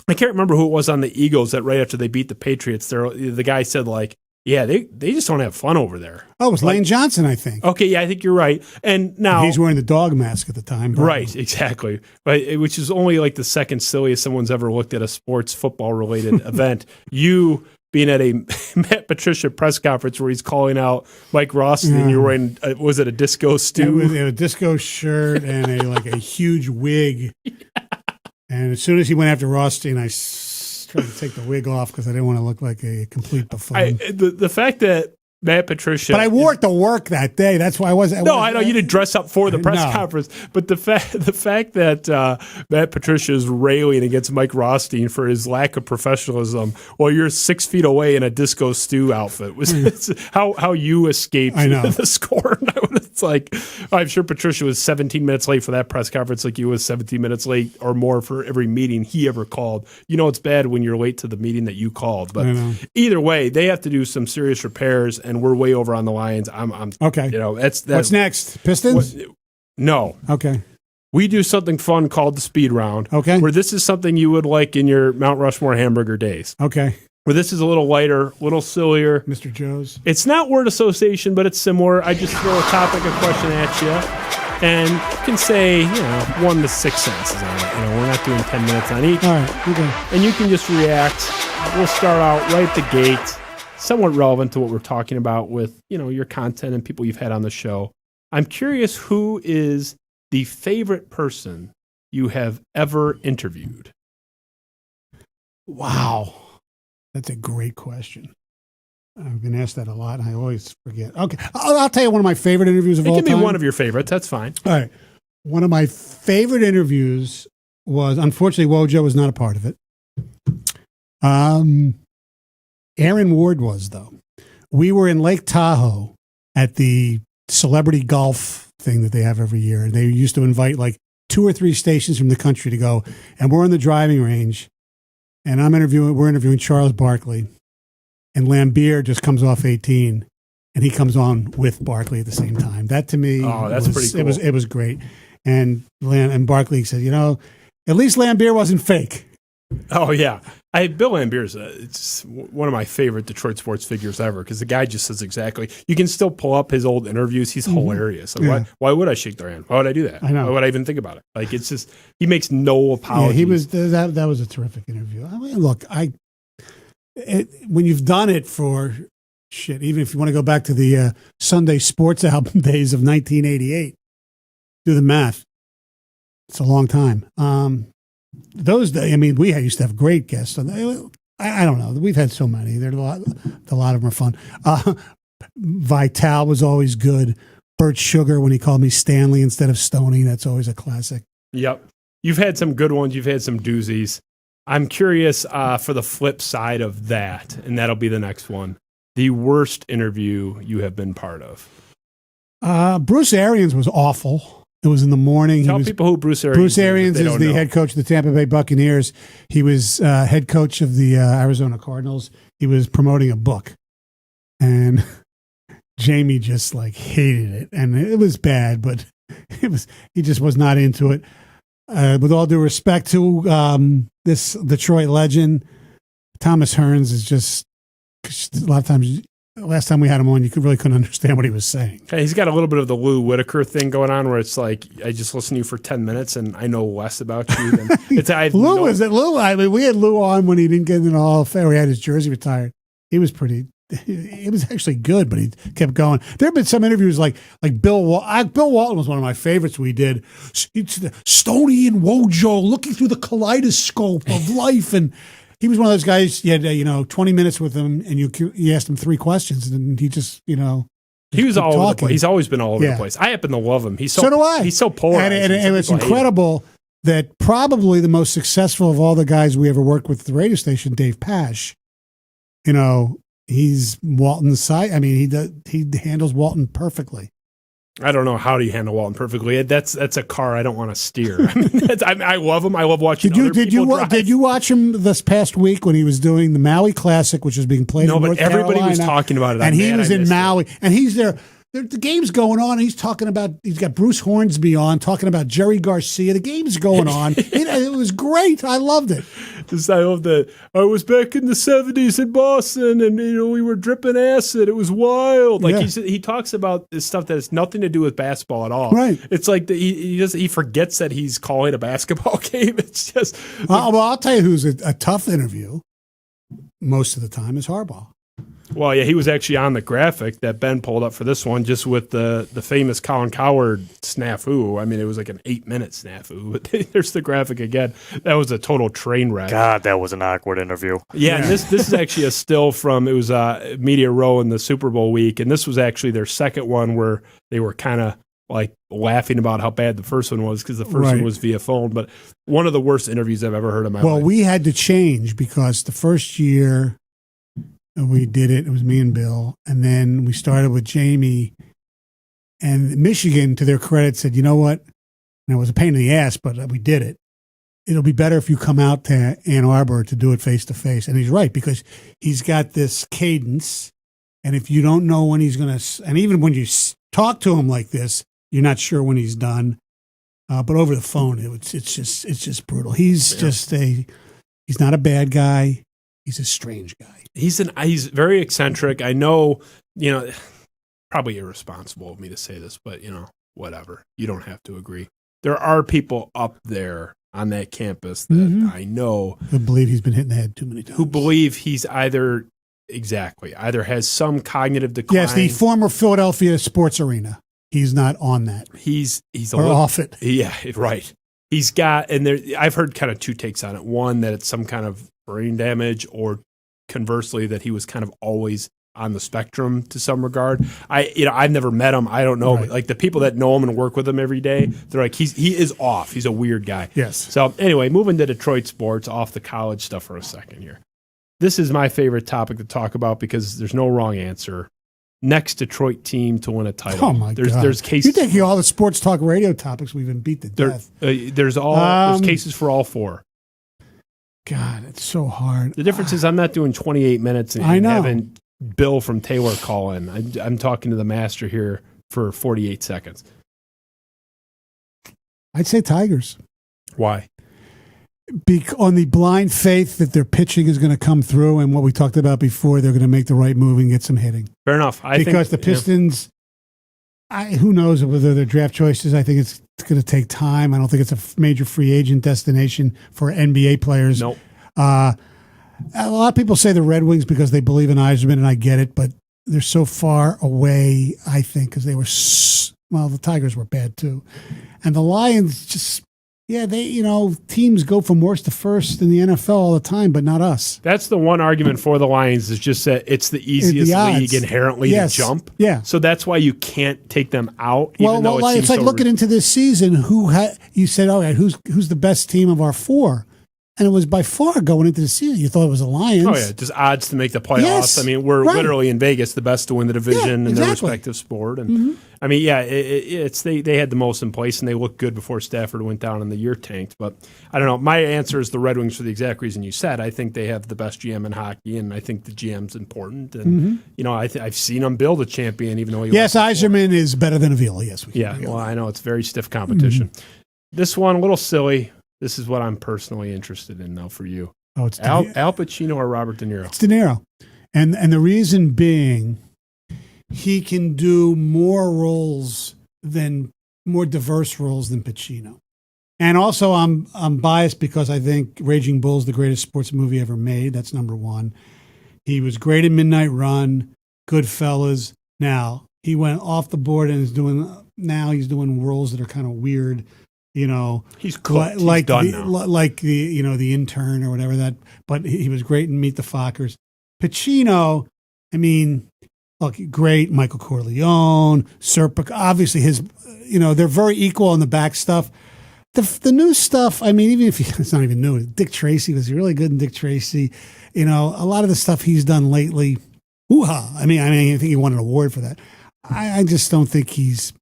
I can't remember who it was on the Eagles that right after they beat the Patriots, the guy said, like, yeah, they just don't have fun over there. Oh, it was Lane Johnson, I think. Okay, yeah, I think you're right. And now he's wearing the dog mask at the time. Probably. Right, exactly. Which is only like the second silliest someone's ever looked at a sports football related event. You being at a Matt Patricia press conference where he's calling out Mike Rossi, and you're wearing was it a disco stew? It was a disco shirt and a huge wig. Yeah. And as soon as he went after Rothstein, I tried to take the wig off because I didn't want to look like a complete buffoon. The fact that Matt Patricia, but I wore it to work that day. That's why I wasn't. I know you didn't dress up for the press conference, but the fact that Matt Patricia is railing against Mike Rothstein for his lack of professionalism while you're 6 feet away in a disco stew outfit was how you escaped the score. It's like I'm sure Patricia was 17 minutes late for that press conference, like you was 17 minutes late or more for every meeting he ever called. You know it's bad when you're late to the meeting that you called, but either way, they have to do some serious repairs. And we're way over on the Lions. I'm okay. That's what's next? Pistons? No. Okay. We do something fun called the speed round. Okay. Where this is something you would like in your Mount Rushmore hamburger days. Okay. Where this is a little lighter, a little sillier. Mr. Joe's. It's not word association, but it's similar. I just throw a topic, a question at you, and you can say 1 to 6 sentences on it. We're not doing 10 minutes on each. All right. Okay. And you can just react. We'll start out right at the gate. Somewhat relevant to what we're talking about with, your content and people you've had on the show. I'm curious, who is the favorite person you have ever interviewed? Wow. That's a great question. I've been asked that a lot, and I always forget. Okay. I'll tell you one of my favorite interviews of all time. It can be one of your favorites. That's fine. All right. One of my favorite interviews was, unfortunately, Wojo was not a part of it. Aaron Ward was, though. We were in Lake Tahoe at the celebrity golf thing that they have every year. And they used to invite like 2 or 3 stations from the country to go. And we're on the driving range. And we're interviewing Charles Barkley. And Lambier just comes off 18. And he comes on with Barkley at the same time. That to me, that's pretty cool. It was great. And Barkley said, at least Lambier wasn't fake. Oh, yeah. Bill Lambier's it's one of my favorite Detroit sports figures ever because the guy just says exactly. You can still pull up his old interviews. He's hilarious. Like, why would I shake their hand? Why would I do that? I know. Why would I even think about it? Like, it's just, he makes no apologies. Yeah, he was, that was a terrific interview. I mean, look, when you've done it for shit, even if you want to go back to the Sunday sports album days of 1988, do the math. It's a long time. Those days, we used to have great guests. I don't know. We've had so many. A lot of them are fun. Vital was always good. Bert Sugar, when he called me Stanley instead of Stoney, that's always a classic. Yep. You've had some good ones. You've had some doozies. I'm curious for the flip side of that, and that'll be the next one. The worst interview you have been part of. Bruce Arians was awful. It was in the morning. Tell people who Bruce Arians Bruce Arians is the head coach of the Tampa Bay Buccaneers. He was head coach of the Arizona Cardinals. He was promoting a book. And Jamie just like hated it. And it was bad, but he just was not into it. With all due respect to this Detroit legend, Thomas Hearns is just a lot of times. Last time we had him on, you couldn't understand what he was saying. Hey, he's got a little bit of the Lou Whitaker thing going on, where it's like I just listen to you for 10 minutes and I know less about you than Lou. Is it Lou? I mean, we had Lou on when he didn't get in the Hall of Fame. We had his jersey retired. He was pretty. It was actually good, but he kept going. There have been some interviews like Bill Walton. Bill Walton was one of my favorites. We did Stoney and Wojo looking through the kaleidoscope of life, and he was one of those guys. You had 20 minutes with him, and you asked him 3 questions, and he just he was all over the place. He's always been all over the place. I happen to love him. So do I. He's so polarized, and it's incredible that probably the most successful of all the guys we ever worked with at the radio station, Dave Pash. He's Walton's side. I mean, he handles Walton perfectly. I don't know how do you handle Walton perfectly. That's a car I don't want to steer. I love him. I love watching. Did you watch him this past week when he was doing the Maui Classic, which was being played? No, in but North everybody Carolina, was talking about it, and he was in Maui, and he's there. The game's going on, and he's talking about. He's got Bruce Hornsby on talking about Jerry Garcia. The game's going on. It was great. I loved it. I love that. I was back in the 70s in Boston, and we were dripping acid. It was wild. Like he talks about this stuff that has nothing to do with basketball at all. Right. It's like he forgets that he's calling a basketball game. It's just. I'll tell you who's a tough interview. Most of the time is Harbaugh. Well, yeah, he was actually on the graphic that Ben pulled up for this one, just with the famous Colin Cowherd snafu. I mean, it was like an 8-minute snafu, but there's the graphic again. That was a total train wreck. God, that was an awkward interview. Yeah, and this is actually a still from, it was Media Row in the Super Bowl week, and this was actually their second one where they were kind of like laughing about how bad the first one was because the first one was via phone, but one of the worst interviews I've ever heard in my life. Well, we had to change because the first year we did it was me and Bill, and then we started with Jamie, and Michigan, to their credit, said, you know what, and it was a pain in the ass, but we did it. It'll be better if you come out to Ann Arbor to do it face-to-face. And he's right, because he's got this cadence, and if you don't know when he's going to, and even when you talk to him like this, you're not sure when he's done. But over the phone, it's just brutal. He's he's not a bad guy. He's a strange guy. He's very eccentric. I know, probably irresponsible of me to say this, but whatever. You don't have to agree. There are people up there on that campus that I know who believe he's been hit in the head too many times. Who believe he's either has some cognitive decline. Yes, the former Philadelphia Sports Arena. He's not on that. He's off it. Yeah, right. He's got, and I've heard kind of 2 takes on it. One, that it's some kind of brain damage, or conversely, that he was kind of always on the spectrum to some regard. I've never met him. I don't know. Right. But like the people that know him and work with him every day, they're like, he is off. He's a weird guy. Yes. So anyway, moving to Detroit sports, off the college stuff for a second here. This is my favorite topic to talk about because there's no wrong answer. Next Detroit team to win a title. Oh my God! There's cases. You think all the sports talk radio topics we've been beat to death. There's cases for all 4. God, it's so hard. The difference is I'm not doing 28 minutes and having Bill from Taylor call in. I'm talking to the master here for 48 seconds. I'd say Tigers. Why? On the blind faith that their pitching is going to come through, and what we talked about before, they're going to make the right move and get some hitting. Fair enough. Because the Pistons, who knows whether they're draft choices. I think it's going to take time. I don't think it's a major free agent destination for NBA players. Nope. A lot of people say the Red Wings because they believe in Yzerman, and I get it, but they're so far away, I think, because they were, the Tigers were bad too. And the Lions just... Yeah, teams go from worst to first in the NFL all the time, but not us. That's the one argument for the Lions is just that it's the easiest league inherently to jump. Yeah. So that's why you can't take them out. It's like looking into this season. You said, all right, who's the best team of our 4? And it was by far going into the season. You thought it was the Lions. Oh, yeah, just odds to make the playoffs. Yes, I mean, we're right. literally in Vegas, the best to win the division in their exactly. respective sport. And I mean, yeah, they had the most in place, and they looked good before Stafford went down and the year tanked. But I don't know. My answer is the Red Wings for the exact reason you said. I think they have the best GM in hockey, and I think the GM's important. And, I've seen them build a champion, even though he Yes, Yzerman is better than Avila. Yes, we can agree on well, that. I know it's very stiff competition. This one, a little silly. This is what I'm personally interested in, though, for you. Oh, it's Al Pacino or Robert De Niro? It's De Niro. And the reason being, he can do more diverse roles than Pacino. And also, I'm biased because I think Raging Bull is the greatest sports movie ever made. That's number one. He was great in Midnight Run, Goodfellas. Now, he went off the board and he's doing roles that are kind of weird. He's cooked. Like he's done the, now. like the intern or whatever that. But he was great in Meet the Fockers. Pacino, I mean, look, great. Michael Corleone, Serpico. Obviously, they're very equal on the back stuff. The new stuff, I mean, even if it's not even new, Dick Tracy was really good in Dick Tracy. A lot of the stuff he's done lately, hoo-ha. I mean, I think he won an award for that. I just don't think he's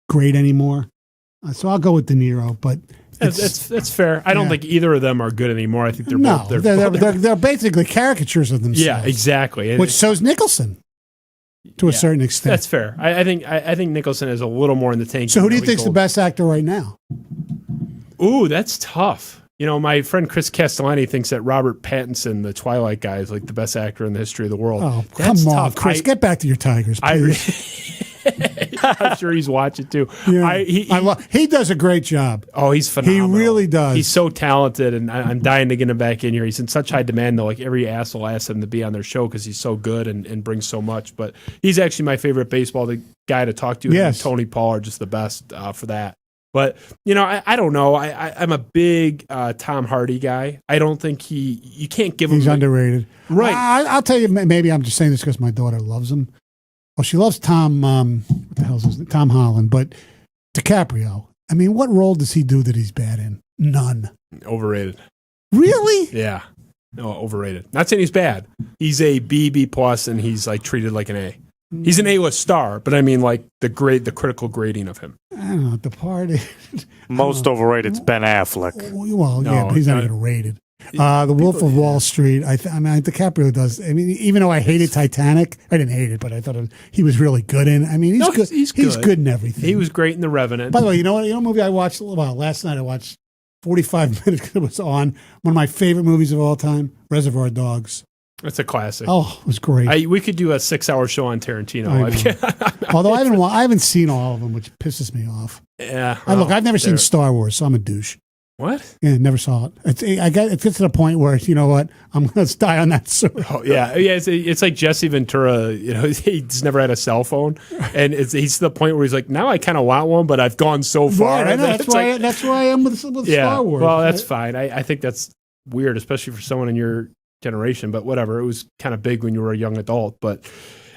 great anymore. So I'll go with De Niro, but that's fair. I don't think either of them are good anymore. I think they're no, both. They're basically caricatures of themselves. Yeah, exactly. Which shows Nicholson to a certain extent. That's fair. I think Nicholson is a little more in the tank. So who do you think's the best actor right now? Ooh, that's tough. My friend Chris Castellani thinks that Robert Pattinson, the Twilight guy, is like the best actor in the history of the world. Oh, that's come on, tough. Chris, get back to your Tigers, please. I'm sure he's watching too. Yeah. He does a great job. Oh, he's phenomenal. He really does. He's so talented, and I'm dying to get him back in here. He's in such high demand, though. Like every asshole asks him to be on their show because he's so good and brings so much. But he's actually my favorite baseball guy to talk to. Yes. And Tony Paul are just the best for that. But, I don't know. I'm a big Tom Hardy guy. I don't think you can't give him. He's underrated. Right. I'll tell you, maybe I'm just saying this because my daughter loves him. Well, she loves Tom, what the hell's his name? Tom Holland, but DiCaprio. I mean, what role does he do that he's bad in? None. Overrated. Really? Yeah. No, overrated. Not saying he's bad. He's a B plus, and he's like treated like an A. He's an A-list star, but I mean like the critical grading of him. I don't know. The party. Most overrated's Ben Affleck. Well, yeah, but he's not even rated. The Wolf of Wall Street. I mean, DiCaprio does. I mean, even though I hated Titanic, I didn't hate it, but I thought he was really good in. I mean, good. He's good in everything. He was great in The Revenant. By the way, you know what? Movie I watched? Well, last night I watched 45 minutes because it was on. One of my favorite movies of all time, Reservoir Dogs. It's a classic. Oh, it was great. We could do a 6-hour show on Tarantino. Although I haven't seen all of them, which pisses me off. Yeah. Look, I've never seen Star Wars, so I'm a douche. What? Yeah, never saw it. It gets to the point where, you know what, I'm going to die on that sword. Oh, yeah. It's like Jesse Ventura. He's never had a cell phone, and he's to the point where he's like, now I kind of want one, but I've gone so far. Right, I know, that's why I am with Star Wars. Well, that's fine. I think that's weird, especially for someone in your generation. But whatever, it was kind of big when you were a young adult. But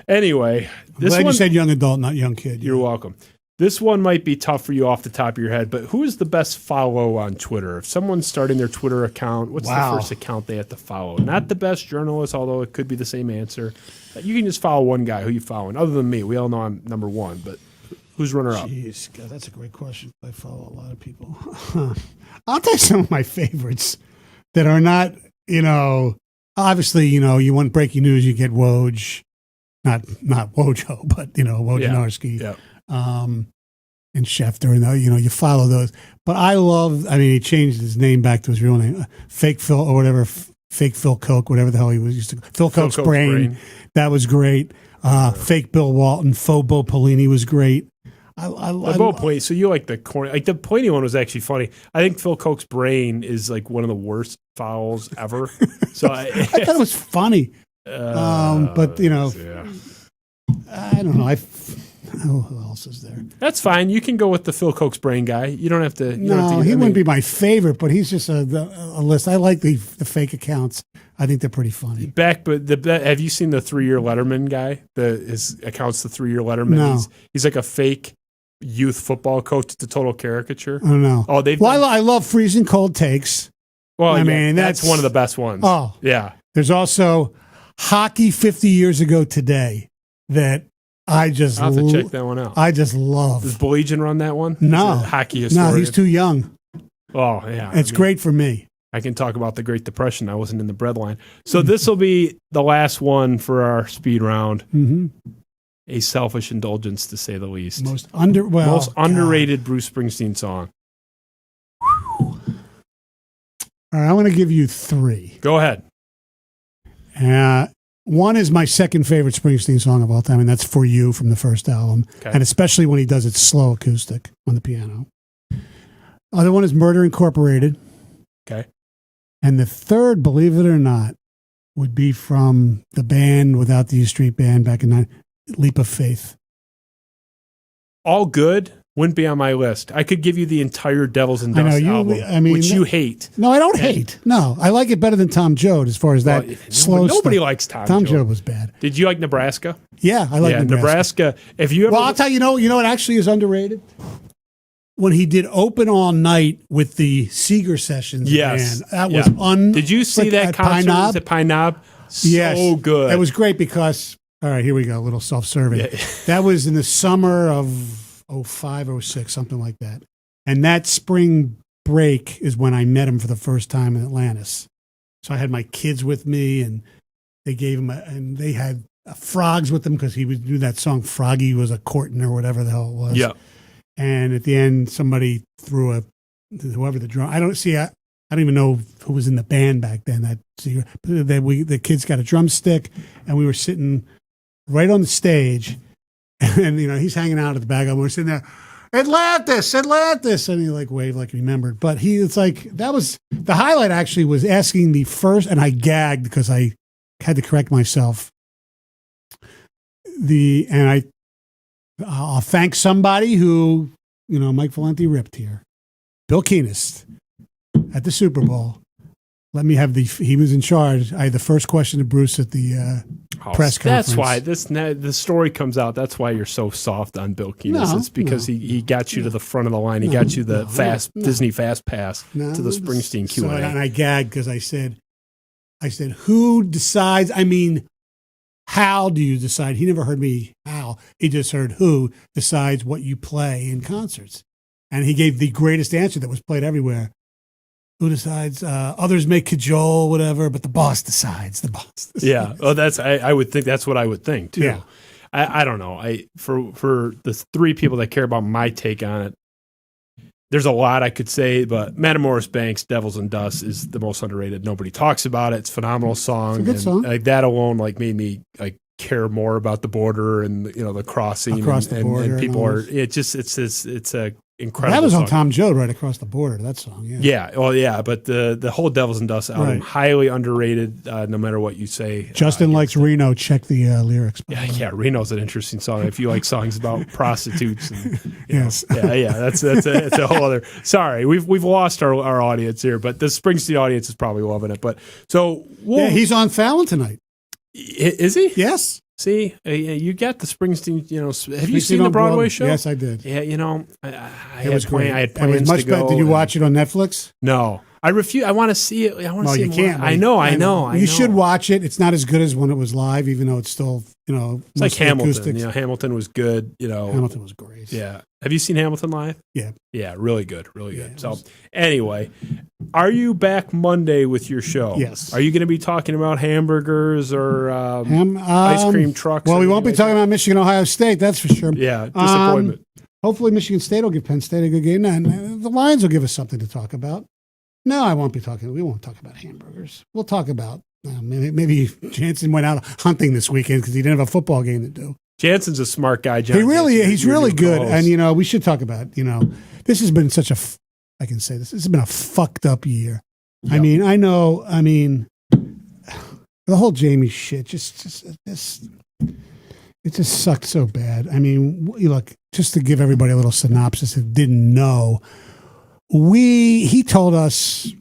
anyway, you said young adult, not young kid. You're welcome. This one might be tough for you off the top of your head, but who is the best follow on Twitter? If someone's starting their Twitter account, what's the first account they have to follow? Not the best journalist, although it could be the same answer. You can just follow one guy. Who you following? Other than me, we all know I'm number one, but who's runner up? Jeez, God, that's a great question. I follow a lot of people. I'll tell you some of my favorites that are not, obviously, you want breaking news, you get Woj, not Wojo, but Wojnarowski. Yeah. And Schefter, and you follow those. But he changed his name back to his real name, Fake Phil or whatever, Fake Phil Koch, whatever the hell he was used to. Phil Koch's brain. That was great. Fake Bill Walton, Faux Bo Pelini was great. Bo Pelini. So you like the corny? Like the Pelini one was actually funny. I think Phil Koch's brain is like one of the worst fouls ever. So I thought it was funny. But yeah. I don't know. Who else is there? That's fine. You can go with the Phil Koch's brain guy. You don't have to. He wouldn't be my favorite, but he's just a list. I like the fake accounts. I think they're pretty funny. Have you seen the 3-year Letterman guy? His account's the 3-year Letterman. No. He's like a fake youth football coach. It's a total caricature. I don't know. Oh, I love freezing cold takes. Well, I yeah, mean, that's one of the best ones. Oh, yeah. There's also Hockey 50 Years Ago Today that I just I'll have to check that one out. I just love. Does Boyjan run that one? No. Is it hockey historian? No, he's too young. Oh, yeah. It's great for me. I can talk about the Great Depression. I wasn't in the breadline. So this will be the last one for our speed round. Mm-hmm. A selfish indulgence, to say the least. Most underrated Bruce Springsteen song. All right, I'm going to give you 3. Go ahead. One is my second favorite Springsteen song of all time, and that's For You from the first album. Okay. And especially when he does it slow acoustic on the piano. Other one is Murder Incorporated. Okay. And the third, believe it or not, would be from the band Without the E Street Band back in Leap of Faith. All good. Wouldn't be on my list. I could give you the entire Devils and Dust album, which you hate. No, I don't hate. No, I like it better than Tom Joad as far as that slow Nobody stuff. likes Tom Tom Joad. Joad was bad. Did you like Nebraska? Yeah, I like Nebraska. If you ever I'll tell you, you know what actually is underrated? When he did Open All Night with the Seeger Sessions yes. band. That was Did you see that concert at Pine Knob? Yes. So good. It was great because, all right, here we go, a little self-serving. Yeah. That was in the summer of 05, 06, something like that. And that spring break is when I met him for the first time in Atlantis. So I had my kids with me, and they gave him, and they had frogs with them because he would do that song, Froggy Was a Courtin' or whatever the hell it was. Yeah. And at the end, somebody threw whoever the drum. I don't even know who was in the band back then. The kids got a drumstick, and we were sitting right on the stage, and he's hanging out at the back. And we're sitting there, Atlantis, and he waved like he remembered. But it's like that was the highlight. Actually, was asking the first, and I gagged because I had to correct myself. I'll thank somebody who, Mike Valenti ripped here. Bill Keenest at the Super Bowl. Let me have he was in charge. I had the first question to Bruce at the press conference. That's why the story comes out. That's why you're so soft on Bill Keenest. It's because he got you to the front of the line. He got you the Disney Fast Pass to the Springsteen Q&A. And I gagged because I said, who decides? I mean, how do you decide? He never heard me how. He just heard who decides what you play in concerts. And he gave the greatest answer that was played everywhere. Who decides? Others may cajole, whatever, but the boss decides. The boss decides. Yeah. Well, I would think that's what I would think, too. Yeah. I don't know. For the 3 people that care about my take on it, there's a lot I could say, but Matamoros Banks, Devils and Dust is the most underrated. Nobody talks about it. It's a phenomenal song. It's a good song. That alone made me care more about the border and the crossing across the border. And people are. It's a incredible. That was song. on Tom Joad right across the border. That song. Yeah. Yeah. Well, yeah. But the whole Devils and Dust album highly underrated. No matter what you say. Justin likes Reno. Check the lyrics. Yeah. Reno's an interesting song. If you like songs about prostitutes. And, yes. That's a whole other. Sorry, we've lost our audience here, but the Springsteen audience is probably loving it. But he's on Fallon tonight. Is he? Yes. See, you got the Springsteen. Have you seen the Broadway show? Yes, I did. Yeah, It was great. I had plans it was much to go. better. Did you watch it on Netflix? No, I refuse. I want to see it. I want to see it. You can't. I know. You should watch it. It's not as good as when it was live, even though it's still It's like Hamilton. Acoustics. Hamilton was good. Hamilton was great. Yeah. Have you seen Hamilton live? Yeah. Yeah, really good. So, anyway, are you back Monday with your show? Yes. Are you going to be talking about hamburgers or ice cream trucks? Well, we won't be talking about Michigan, Ohio State, that's for sure. Yeah, disappointment. Hopefully Michigan State will give Penn State a good game, and the Lions will give us something to talk about. No, we won't talk about hamburgers. We'll talk about, maybe Jansen went out hunting this weekend because he didn't have a football game to do. Jansen's a smart guy, John. He's really good. And, we should talk about, this has been such I can say this has been a fucked up year. Yep. I mean, the whole Jamie shit, it just sucked so bad. I mean, look, just to give everybody a little synopsis that didn't know, he told us,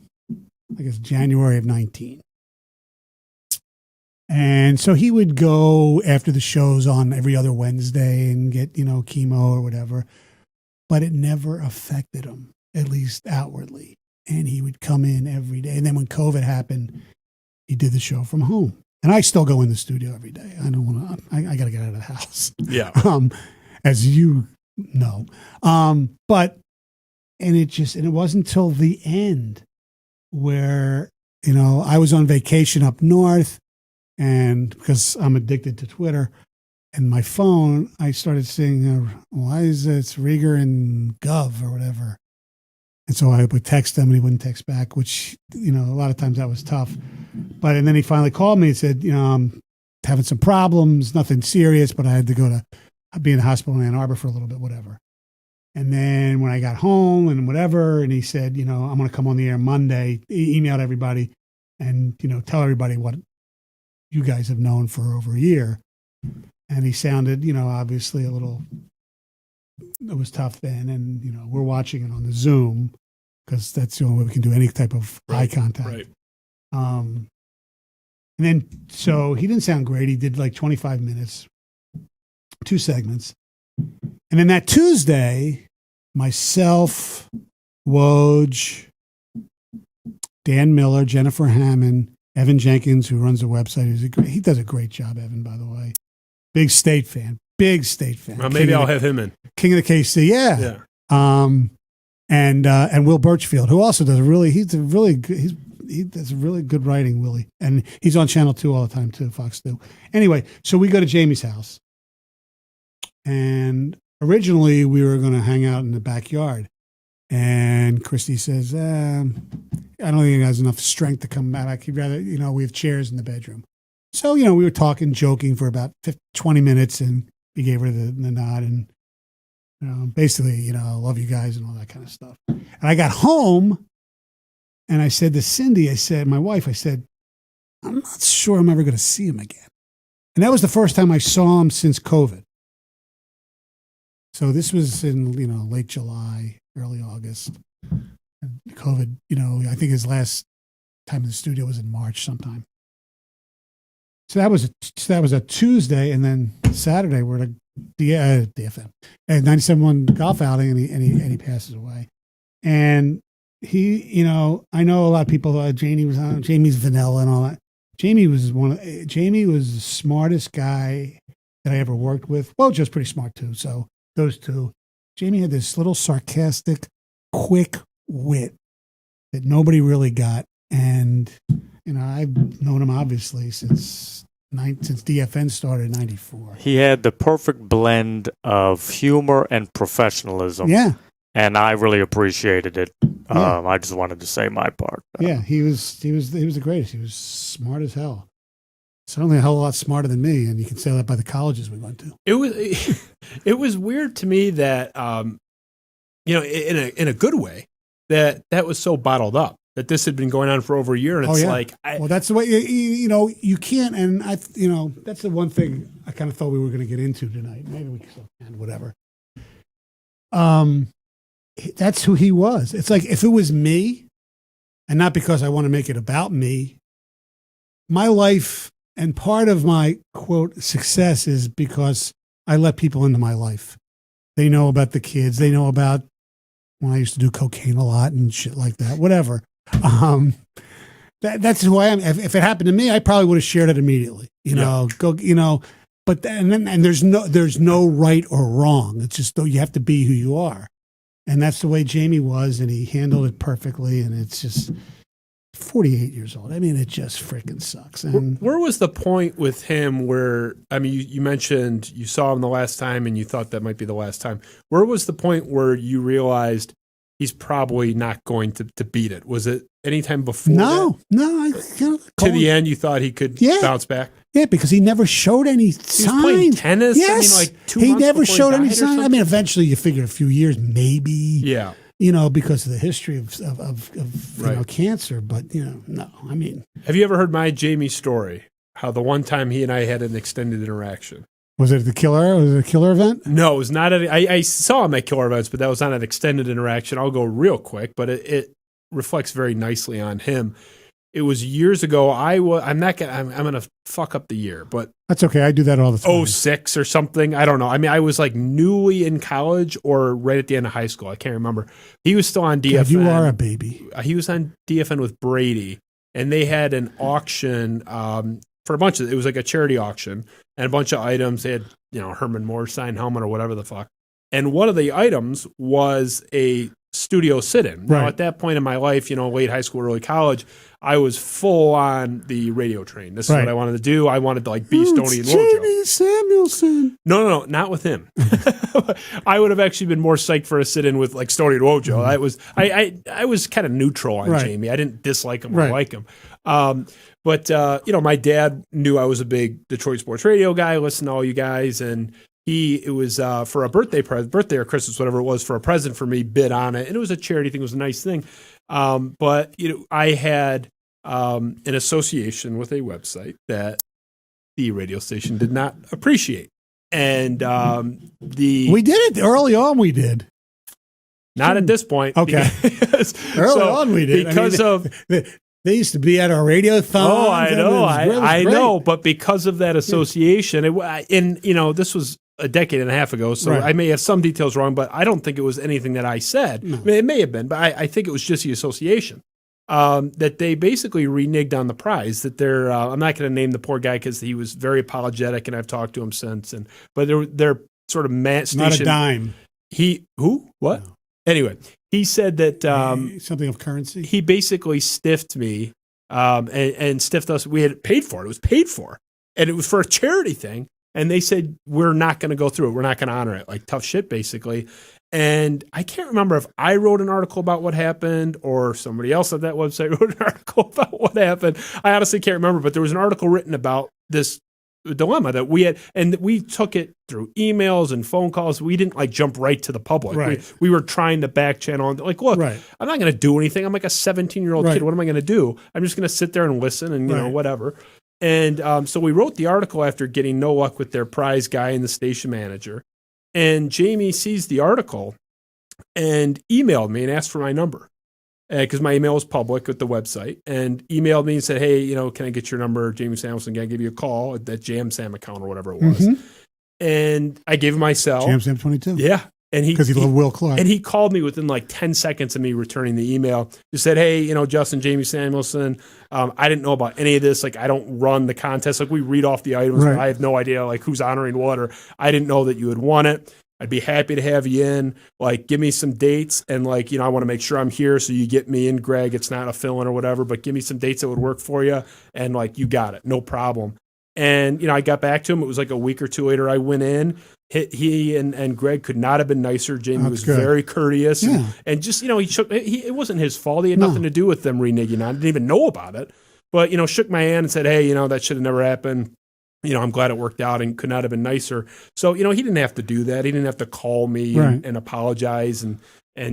I guess, January of 19. And so he would go after the shows on every other Wednesday and get, chemo or whatever. But it never affected him, at least outwardly. and he would come in every day. And then when COVID happened, he did the show from home. And I still go in the studio every day. I don't want to. I got to get out of the house. Yeah. As you know, but it wasn't until the end where I was on vacation up north, and because I'm addicted to Twitter and my phone, I started seeing why is it's Rieger and Gov or whatever. And so I would text him and he wouldn't text back, which, a lot of times that was tough. And then he finally called me and said, I'm having some problems, nothing serious, but I had to be in the hospital in Ann Arbor for a little bit, whatever. And then when I got home and whatever, and he said, I'm going to come on the air Monday, he emailed everybody and, tell everybody what you guys have known for over a year. And he sounded, obviously it was tough then. And, we're watching it on the Zoom because that's the only way we can do any type of eye contact. Right. And then, so he didn't sound great. He did like 25 minutes, 2 segments. And then that Tuesday, myself, Woj, Dan Miller, Jennifer Hammond, Evan Jenkins, who runs the website. He does a great job, Evan, by the way. Big state fan. Well, maybe I'll have him in. King of the KC, yeah. And Will Birchfield, who also does he does really good writing, Willie. And he's on Channel 2 all the time too, Fox 2. Anyway, so we go to Jamie's house. And originally we were going to hang out in the backyard. And Christy says, I don't think he has enough strength to come back. He'd rather, we have chairs in the bedroom. So, we were talking, joking for about 20 minutes, and he gave her the nod and, basically, I love you guys and all that kind of stuff. And I got home and I said to Cindy, my wife, I'm not sure I'm ever going to see him again. And that was the first time I saw him since COVID. So this was in, late July, early August. And COVID, I think his last time in the studio was in March sometime. So that was a Tuesday, and then Saturday we're at a DFM at 97.1 golf outing, and he passes away. And he, I know a lot of people. Jamie's vanilla and all that. Jamie was the smartest guy that I ever worked with. Well, just pretty smart too. So those two. Jamie had this little sarcastic, quick wit that nobody really got, and I've known him obviously since DFN started in '94. He had the perfect blend of humor and professionalism. Yeah. And I really appreciated it. Yeah. I just wanted to say my part. Yeah, he was the greatest. He was smart as hell. Certainly a hell of a lot smarter than me, and you can say that by the colleges we went to. It was weird to me that in a good way that was so bottled up. That this had been going on for over a year, and it's well, that's the way you can't. And that's the one thing I kind of thought we were going to get into tonight. Maybe we still can, whatever. That's who he was. It's like if it was me, and not because I want to make it about me. My life and part of my quote success is because I let people into my life. They know about the kids. They know about when I used to do cocaine a lot and shit like that. Whatever. That's who I am. If it happened to me, I probably would have shared it immediately. But there's no right or wrong. It's just you have to be who you are, and that's the way Jamie was, and he handled it perfectly. And it's just 48 years old. I mean, it just freaking sucks. And where was the point with him where, you mentioned you saw him the last time and you thought that might be the last time. Where was the point where you realized he's probably not going to beat it? Was it any time before No. To the end, you thought he could bounce back? Yeah, because he never showed any signs. He was playing tennis? Yes. 2 months he never before showed he any died or signs. something? Eventually you figure a few years, maybe. Yeah. Because of the history of Right. cancer. But, no. Have you ever heard my Jamie story? How the one time he and I had an extended interaction. Was it a killer event? No, it was not. I saw him at killer events, but that was not an extended interaction. I'll go real quick, but it reflects very nicely on him. It was years ago. I'm gonna fuck up the year, but That's okay. I do that all the time. 06 or something. I don't know. I mean, I was like newly in college or right at the end of high school. I can't remember. He was still on DFN. God, you are a baby. He was on DFN with Brady, and they had an auction for a bunch of. It was like a charity auction, and a bunch of items. They had Herman Mooresign helmet or whatever the fuck, and one of the items was a studio sit-in. Now, at that point in my life, late high school, early college, I was full on the radio train. This is what I wanted to do. I wanted to be Stoney and Wojo. Jamie Samuelson. No, not with him. I would have actually been more psyched for a sit-in with Stoney and Wojo. I was kind of neutral on Jamie. I didn't dislike him or like him. But my dad knew I was a big Detroit sports radio guy. Listened to all you guys, and it was for a birthday or Christmas, whatever it was, for a present for me, bid on it. And it was a charity thing. It was a nice thing. But I had an association with a website that the radio station did not appreciate. And we did it early on. We did. Not at this point. Okay. Early on we did. Because they used to be at our radiothon. Oh, I know. I know. But because of that association, this was a decade and a half ago, so I may have some details wrong, but I don't think it was anything that I said. No. I mean, it may have been, but I think it was just the association that they basically reneged on the prize. That they're I'm not going to name the poor guy because he was very apologetic, and I've talked to him since. But they're sort of station. Not a dime. What? No. Anyway, he said that something of currency. He basically stiffed me and stiffed us. We had paid for it. It was paid for, and it was for a charity thing. And they said, we're not going to go through it. We're not going to honor it. Tough shit, basically. And I can't remember if I wrote an article about what happened or somebody else at that website wrote an article about what happened. I honestly can't remember, but there was an article written about this dilemma that we had, and we took it through emails and phone calls. We didn't jump right to the public. Right. We were trying to back channel and look, I'm not going to do anything. I'm like a 17-year-old kid. What am I going to do? I'm just going to sit there and listen and, whatever. And so we wrote the article after getting no luck with their prize guy and the station manager. And Jamie sees the article and emailed me and asked for my number because my email was public with the website, and emailed me and said, hey, can I get your number? Jamie Samuelson, can I give you a call at that Jam Sam account or whatever it was? Mm-hmm. And I gave him my cell. Jam Sam 22. Yeah. And because he loved Will Clark. And he called me within 10 seconds of me returning the email. He said, hey, Justin, Jamie Samuelson, I didn't know about any of this. I don't run the contest. We read off the items. Right. I have no idea who's honoring what, or I didn't know that you had won it. I'd be happy to have you in. Give me some dates. And I want to make sure I'm here. So you get me in, Greg. It's not a fill-in or whatever, but give me some dates that would work for you. And you got it. No problem. And, I got back to him. It was a week or two later. I went in. He and Greg could not have been nicer. Jamie was very courteous. Yeah. And just, he shook, it wasn't his fault. He had nothing to do with them reneging on it. Didn't even know about it. But, shook my hand and said, hey, that should have never happened. I'm glad it worked out and could not have been nicer. So, he didn't have to do that. He didn't have to call me and apologize and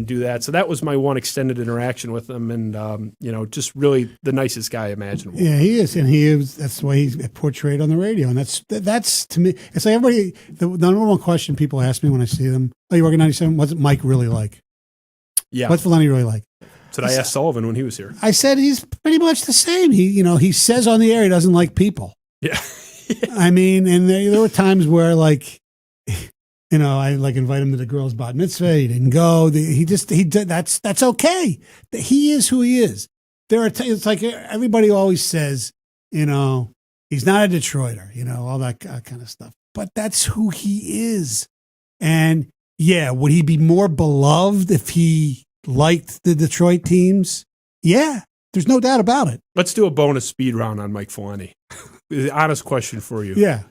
do that. So that was my one extended interaction with him, and just really the nicest guy imaginable. Yeah, he is, and that's the way he's portrayed on the radio, and that's to me. It's everybody. The number one question people ask me when I see them: "Oh, you work at 97? What's Mike really like? Yeah, what's Villani really like?" So I asked Sullivan when he was here. I said he's pretty much the same. He says on the air he doesn't like people. Yeah, I mean, and there were times where I invite him to the girls' bat mitzvah. He didn't go. He did. That's okay. He is who he is. There are. It's everybody always says, he's not a Detroiter. All that kind of stuff. But that's who he is. And would he be more beloved if he liked the Detroit teams? Yeah, there's no doubt about it. Let's do a bonus speed round on Mike Villani. Honest question for you. Yeah.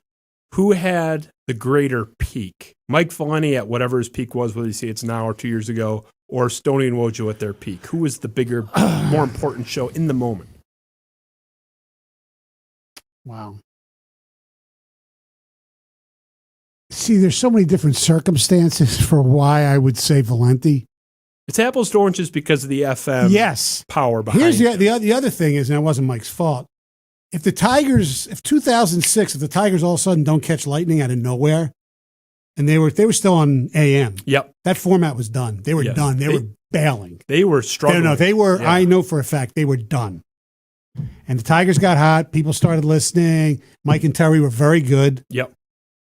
Who had the greater peak? Mike Villani at whatever his peak was, whether you say it's now or 2 years ago, or Stoney and Wojo at their peak? Who was the bigger, more important show in the moment? Wow. See, there's so many different circumstances for why I would say Valenti. It's apples to oranges because of the FM power behind it. Here's the other thing is, and it wasn't Mike's fault, if 2006, if the Tigers all of a sudden don't catch lightning out of nowhere, and they were still on AM. Yep. That format was done. They were done. They were bailing. They were struggling. No, they were. Yeah. I know for a fact they were done. And the Tigers got hot. People started listening. Mike and Terry were very good. Yep.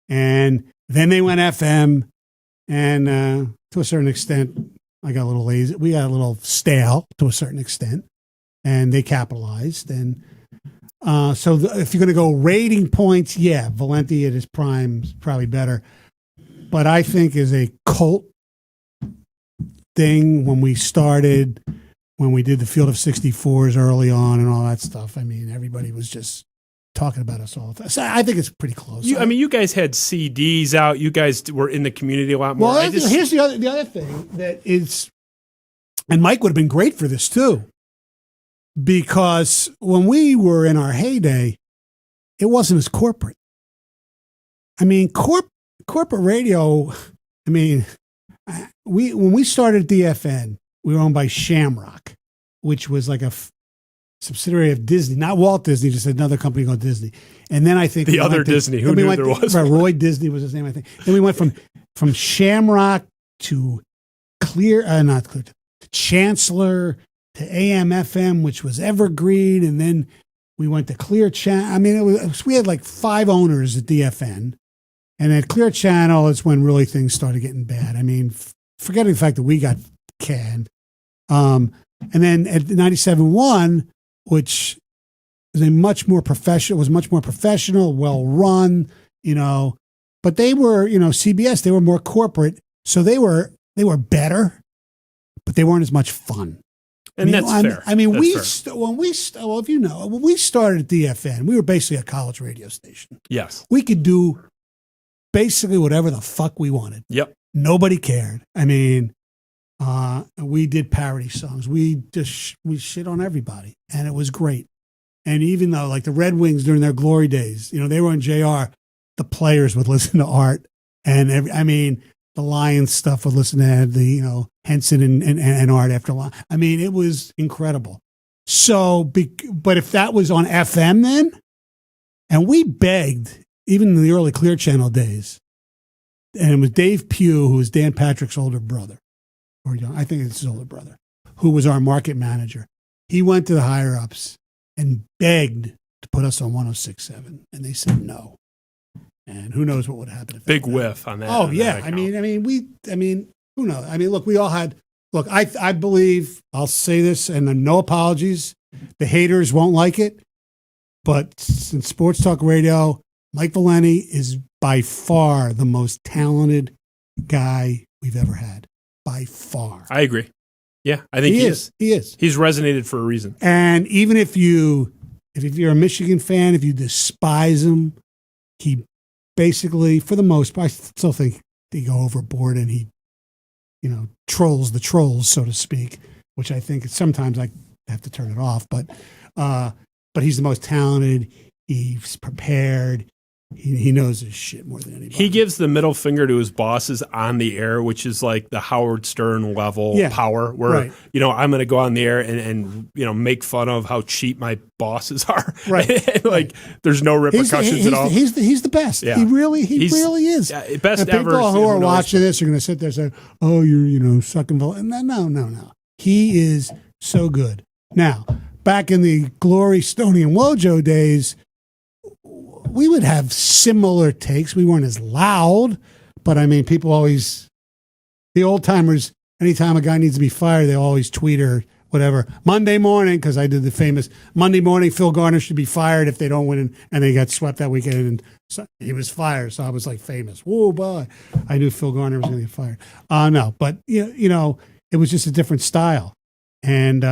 And then they went FM. And to a certain extent, I got a little lazy. We got a little stale to a certain extent. And they capitalized. And so if you're going to go rating points, yeah, Valenti at his prime is probably better. But I think as a cult thing, when we did the Field of 64s early on and all that stuff, I mean, everybody was just talking about us all the time. So I think it's pretty close. You guys had CDs out. You guys were in the community a lot more. Well, here's the other thing that is, and Mike would have been great for this too, because when we were in our heyday, it wasn't as corporate. I mean, corporate radio, I mean, when we started DFN, we were owned by Shamrock, which was like a subsidiary of Disney, not Walt Disney, just another company called Disney. And then I think the other Disney, who knew there was? Roy Disney was his name, I think. Then we went from Shamrock to Chancellor to AM/FM, which was Evergreen, and then we went to Clear Channel. I mean, we had like 5 owners at DFN, and at Clear Channel is when really things started getting bad. I mean, forgetting the fact that we got canned. And then at 97.1, which was much more professional, well run, but they were, CBS, they were more corporate, so they were better, but they weren't as much fun. And that's fair. I mean, when we fair. started at DFN, we were basically a college radio station. Yes. We could do basically whatever the fuck we wanted. Yep. Nobody cared. I mean, we did parody songs. We shit on everybody, and it was great. And even though, like the Red Wings during their glory days, they were on JR, the players would listen to Art, and the Lions stuff would listen to the Henson and Art after Lions. I mean, it was incredible. So, but if that was on FM then, and we begged, even in the early Clear Channel days, and it was Dave Pugh, who was Dan Patrick's older brother, or I think it's his older brother, who was our market manager. He went to the higher ups and begged to put us on 106.7, and they said no. And who knows what would happen if big whiff on that. Oh yeah, I mean, who knows? I mean, look, we all had. Look, I believe I'll say this, and no apologies. The haters won't like it, but in sports talk radio, Mike Villani is by far the most talented guy we've ever had. By far, I agree. Yeah, I think he is. He is. He's resonated for a reason. And even if you're a Michigan fan, if you despise him, he basically, for the most part, I still think they go overboard and he, trolls the trolls, so to speak, which I think sometimes I have to turn it off. But he's the most talented. He's prepared. He knows his shit more than anybody. He gives the middle finger to his bosses on the air, which is like the Howard Stern level power, where, right. I'm going to go on the air and make fun of how cheap my bosses are. Right. Like there's no repercussions at all. He's the best. Yeah. He really is. Yeah, best and ever. People who are watching this are going to sit there and say, oh, you're sucking. No. He is so good. Now, back in the Glory, Stoney, and Wojo days, we would have similar takes. We weren't as loud, but people always, the old timers, anytime a guy needs to be fired, they always tweet or whatever. Monday morning, because I did the famous Monday morning, Phil Garner should be fired if they don't win, and they got swept that weekend, and so he was fired. So I was like famous. Whoa, boy. I knew Phil Garner was going to get fired. No, but it was just a different style. And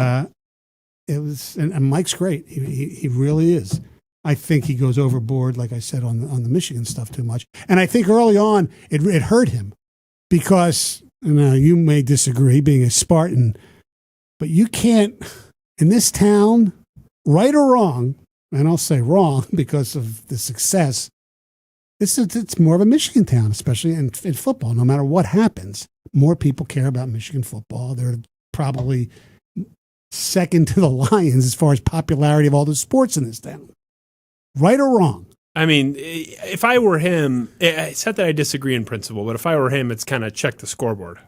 it was, and Mike's great. He really is. I think he goes overboard, like I said, on the Michigan stuff too much. And I think early on it hurt him because, you may disagree, being a Spartan, but you can't, in this town, right or wrong, and I'll say wrong because of the success, it's more of a Michigan town, especially in football. No matter what happens, more people care about Michigan football. They're probably second to the Lions as far as popularity of all the sports in this town. Right or wrong? If I were him, it's not that I disagree in principle, but if I were him, it's kind of check the scoreboard.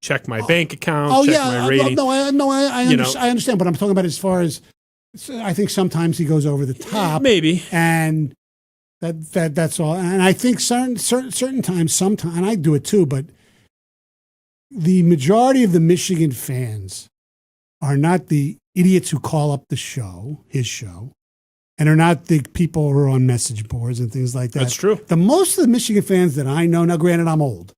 Check my bank account, check my rating. I understand, but I'm talking about as far as So I think sometimes he goes over the top. Maybe. And that's all. And I think certain times, sometimes, and I do it too, but the majority of the Michigan fans are not the idiots who call up his show, and are not the people who are on message boards and things like that. That's true. The most of the Michigan fans that I know, now granted I'm old,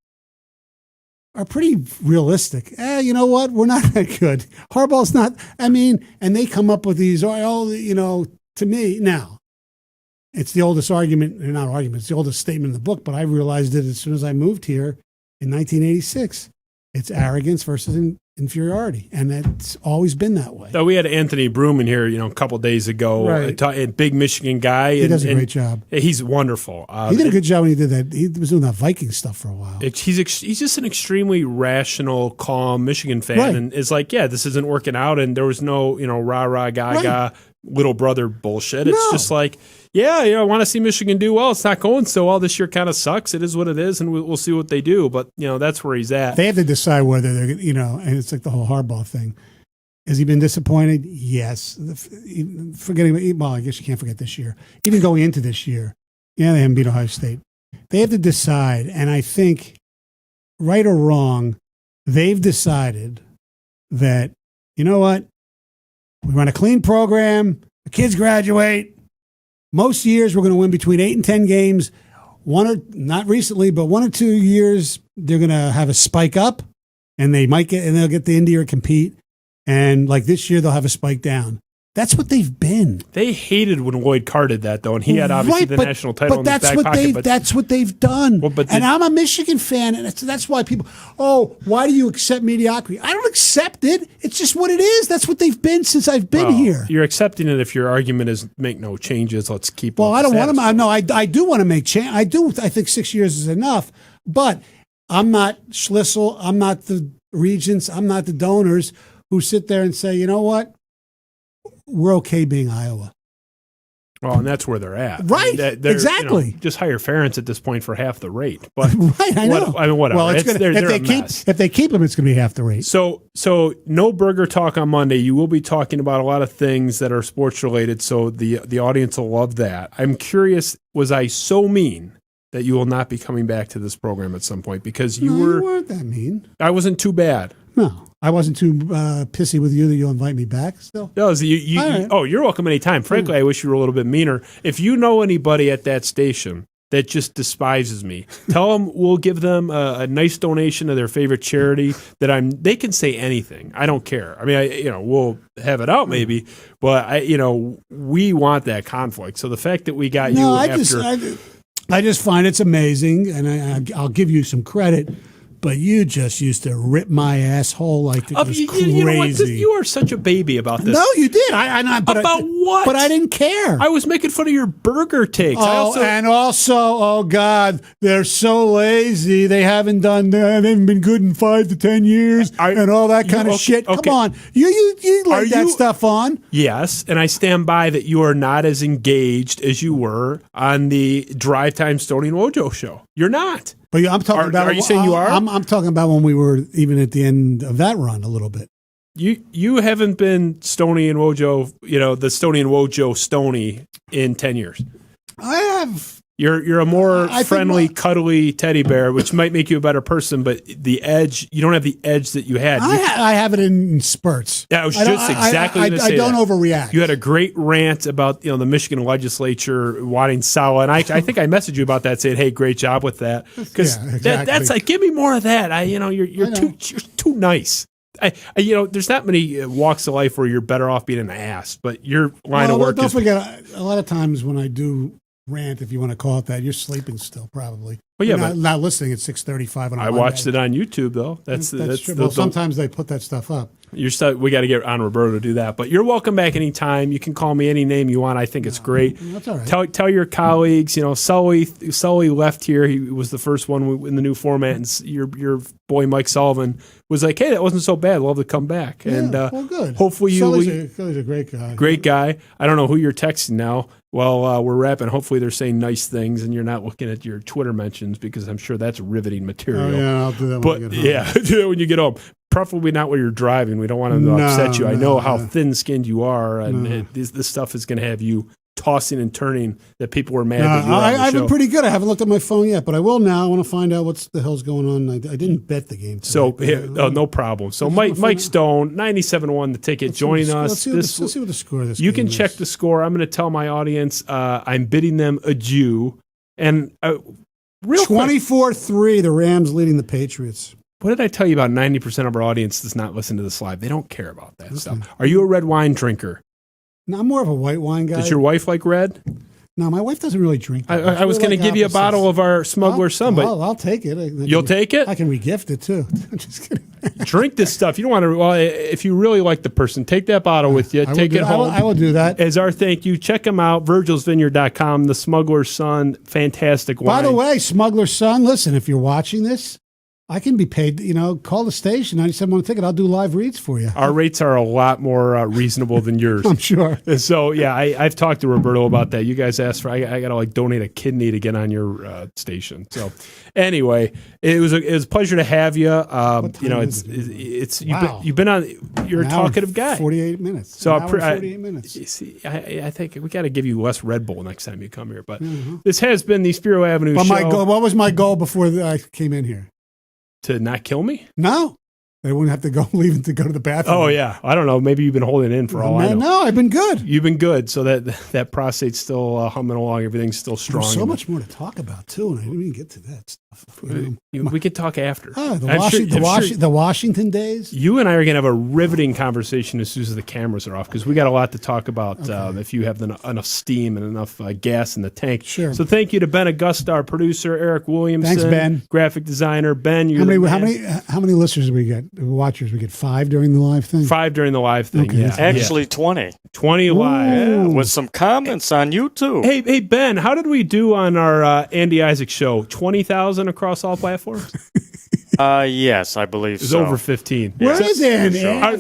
are pretty realistic. You know what? We're not that good. Harbaugh's not, and they come up with these, to me, now, it's the oldest argument, not argument, it's the oldest statement in the book, but I realized it as soon as I moved here in 1986. It's arrogance versus inferiority, and it's always been that way. So we had Anthony Broom in here, a couple days ago, Right. a big Michigan guy. He does a great job. He's wonderful. He did a good job when he did that. He was doing that Viking stuff for a while. He's just an extremely rational, calm Michigan fan, Right. and is like, yeah, this isn't working out, and there was no, rah-rah, gaga, little brother bullshit. It's just like, I want to see Michigan do well. It's not going so well. This year kind of sucks. It is what it is, and we'll see what they do. But, that's where he's at. They have to decide whether they're, and it's like the whole Harbaugh thing. Has he been disappointed? Yes. I guess you can't forget this year. Even going into this year, they haven't beat Ohio State. They have to decide, and I think, right or wrong, they've decided that, you know what? We run a clean program. The kids graduate. Most years, we're going to win between 8 and 10 games. Not recently, but 1 or 2 years, they're going to have a spike up, and they'll get the India to compete. And like this year, they'll have a spike down. That's what they've been. They hated when Lloyd Carr did that, though, and he had obviously the national title in his back pocket. That's what they've done. And I'm a Michigan fan, and that's why people, why do you accept mediocrity? I don't accept it. It's just what it is. That's what they've been since I've been here. You're accepting it if your argument is make no changes. Let's keep. Well, I don't want to. No, I do want to make change. I do. I think 6 years is enough. But I'm not Schlissel. I'm not the regents. I'm not the donors who sit there and say, you know what? We're okay being Iowa. Well, and that's where they're at. Right, They're, exactly. Just hire Ferentz at this point for half the rate. But right, I know. Whatever. Well, if they keep him, it's going to be half the rate. So no burger talk on Monday. You will be talking about a lot of things that are sports related, so the audience will love that. I'm curious, was I so mean that you will not be coming back to this program at some point? Because you weren't that mean. I wasn't too bad. No, I wasn't too pissy with you that you'll invite me back still. No, you're welcome anytime. Frankly, I wish you were a little bit meaner. If you know anybody at that station that just despises me, tell them we'll give them a nice donation to their favorite charity. They can say anything. I don't care. I mean, we'll have it out maybe, but we want that conflict. So the fact that we got you after. I just find it's amazing, and I'll give you some credit. But you just used to rip my asshole like it was crazy. You know what? You are such a baby about this. No, you did. What? But I didn't care. I was making fun of your burger takes. God, they're so lazy. They haven't been good in 5 to 10 years and all that kind of shit. Okay. Come on. You laid that stuff on. Yes, and I stand by that you are not as engaged as you were on the Drive Time Stoney and Wojo show. You're not. But I'm talking about. Are you saying you are? I'm talking about when we were even at the end of that run a little bit. You haven't been Stoney and Wojo, the Stoney and Wojo Stoney in 10 years. I have. You're a more friendly, cuddly teddy bear, which might make you a better person, but the edge, you don't have the edge that you had. I have it in spurts. Yeah, I was just exactly going to say I don't overreact. You had a great rant about the Michigan legislature wanting Sawa, and I think I messaged you about that, saying, "Hey, great job with that," because that's like, give me more of that. You're too nice. There's not many walks of life where you're better off being an ass, but your line of work. Don't forget, a lot of times when I do rant, if you want to call it that, you're sleeping still, probably. Well, yeah, but not listening at 6:35 on a Monday. Watched it on YouTube though. That's true. Well, sometimes they put that stuff up. We got to get on Roberto to do that. But you're welcome back anytime. You can call me any name you want. I think it's great. That's all right. Tell your colleagues. Sully left here. He was the first one in the new format, and your boy Mike Sullivan was like, "Hey, that wasn't so bad. Love to come back." Yeah, and good. Hopefully Sully's a great guy. Great guy. I don't know who you're texting now. Well, we're wrapping. Hopefully they're saying nice things, and you're not looking at your Twitter mentions because I'm sure that's riveting material. Oh, yeah, I'll do that when I get home. Yeah, do that when you get home. preferably not when you're driving. We don't want them to upset you. I know how thin-skinned you are, and this stuff is going to have you tossing and turning that people were mad that you were on the I've show. been pretty good. I haven't looked at my phone yet, but I will now. I want to find out what the hell's going on. I didn't bet the game today. So, no problem. So, Mike Stone, 97-1 the ticket, joining us. Let's see what the score of this You game can check is. the score. I'm going to tell my audience I'm bidding them adieu. And real quick, 24-3, the Rams leading the Patriots. what did I tell you about 90% of our audience does not listen to this live? They don't care about that stuff. Are you a red wine drinker? No, I'm more of a white wine guy. Does your wife like red? No, my wife doesn't really drink. I was going to give you a bottle of our Smuggler's Son, but I'll take it. you'll take it? I can regift it too. I'm just kidding. Drink this stuff. You don't want to. Well, if you really like the person, take that bottle with you. Take it home. I will do that. As our thank you, check them out. VirgilsVineyard.com. The Smuggler's Son, fantastic wine. By the way, Smuggler's Son, listen, if you're watching this, I can be paid, call the station, 97 ticket. I'll do live reads for you. Our rates are a lot more reasonable than yours. I'm sure. So, yeah, I've talked to Roberto about that. You guys asked for, I got to donate a kidney to get on your station. So, anyway, it was a pleasure to have you. You've been on, you're a talkative guy. 48 minutes. So, 48 minutes. You see, I think we got to give you less Red Bull next time you come here. But this has been the Spiro Avenue show. What was my goal before I came in here? To not kill me? No. They wouldn't have to go leaving to go to the bathroom. Oh, yeah. I don't know. Maybe you've been holding it in for all I know. No, I've been good. You've been good. So that prostate's still humming along. Everything's still strong. There's so much more to talk about, too, and I didn't even get to that stuff. We could talk after. The Washington days. You and I are going to have a riveting conversation as soon as the cameras are off, because we got a lot to talk about if you have enough steam and enough gas in the tank. Sure. So thank you to Ben Augusta, our producer, Eric Williamson. Thanks, Ben. Graphic designer. Ben, how many listeners we get? Watchers we get 5 during the live thing. 5 during the live thing. Okay. Yeah. Actually, 20. 20 live. With some comments on YouTube. Hey, Ben, how did we do on our Andy Isaac show? 20,000 across all platforms? Yes, I believe It was so. over 15. Where is Andy?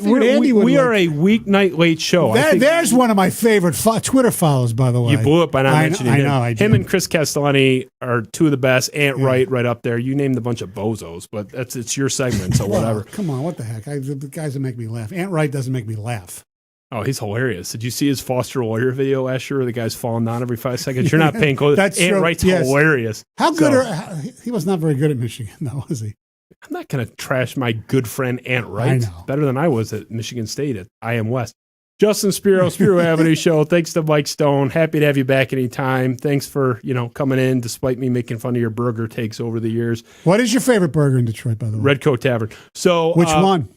We are a weeknight late show. There's one of my favorite Twitter follows, by the way. You blew it by not mentioning him. I him and Chris Castellani are two of the best. Ant Wright right up there. You named a bunch of bozos, but it's your segment, so whatever. Come on, what the heck? The guys that make me laugh. Ant Wright doesn't make me laugh. Oh, he's hilarious. Did you see his Foster Lawyer video last year where the guy's falling down every 5 seconds? You're not paying close. Ant Wright's hilarious. How good he was not very good at Michigan, though, was he? I'm not going to trash my good friend Ant Wright. I know. Better than I was at Michigan State at IM West. Justin Spiro, Spiro Avenue Show. Thanks to Mike Stone. Happy to have you back anytime. Thanks for coming in despite me making fun of your burger takes over the years. What is your favorite burger in Detroit, by the way? Red Coat Tavern. So which one?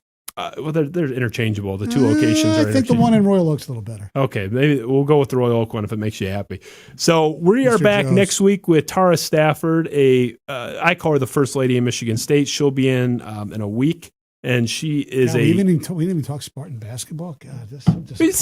Well, they're interchangeable. The two locations are I think the one in Royal Oak's a little better. Okay, maybe we'll go with the Royal Oak one if it makes you happy. So we are back next week with Tara Stafford. I call her the First Lady of Michigan State. She'll be in a week, and she is we didn't even talk Spartan basketball. God, it's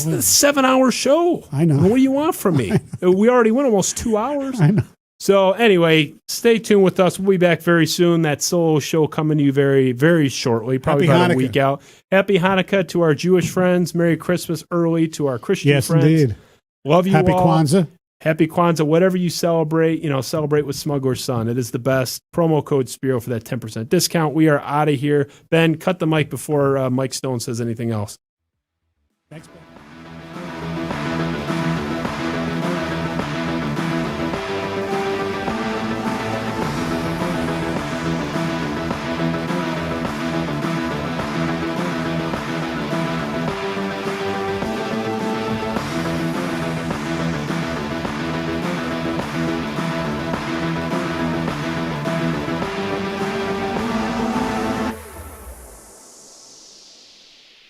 a 7-hour show. I know. What do you want from me? We already went almost 2 hours. I know. So anyway, stay tuned with us. We'll be back very soon. That solo show coming to you very, very shortly, probably about a week out. Happy Hanukkah to our Jewish friends. Merry Christmas early to our Christian friends. Yes, indeed. Love you Happy all. Kwanzaa. Happy Kwanzaa. Whatever you celebrate, celebrate with Smuggler's Son. It is the best. Promo code Spiro for that 10% discount. We are out of here. Ben, cut the mic before Mike Stone says anything else. Thanks, Ben.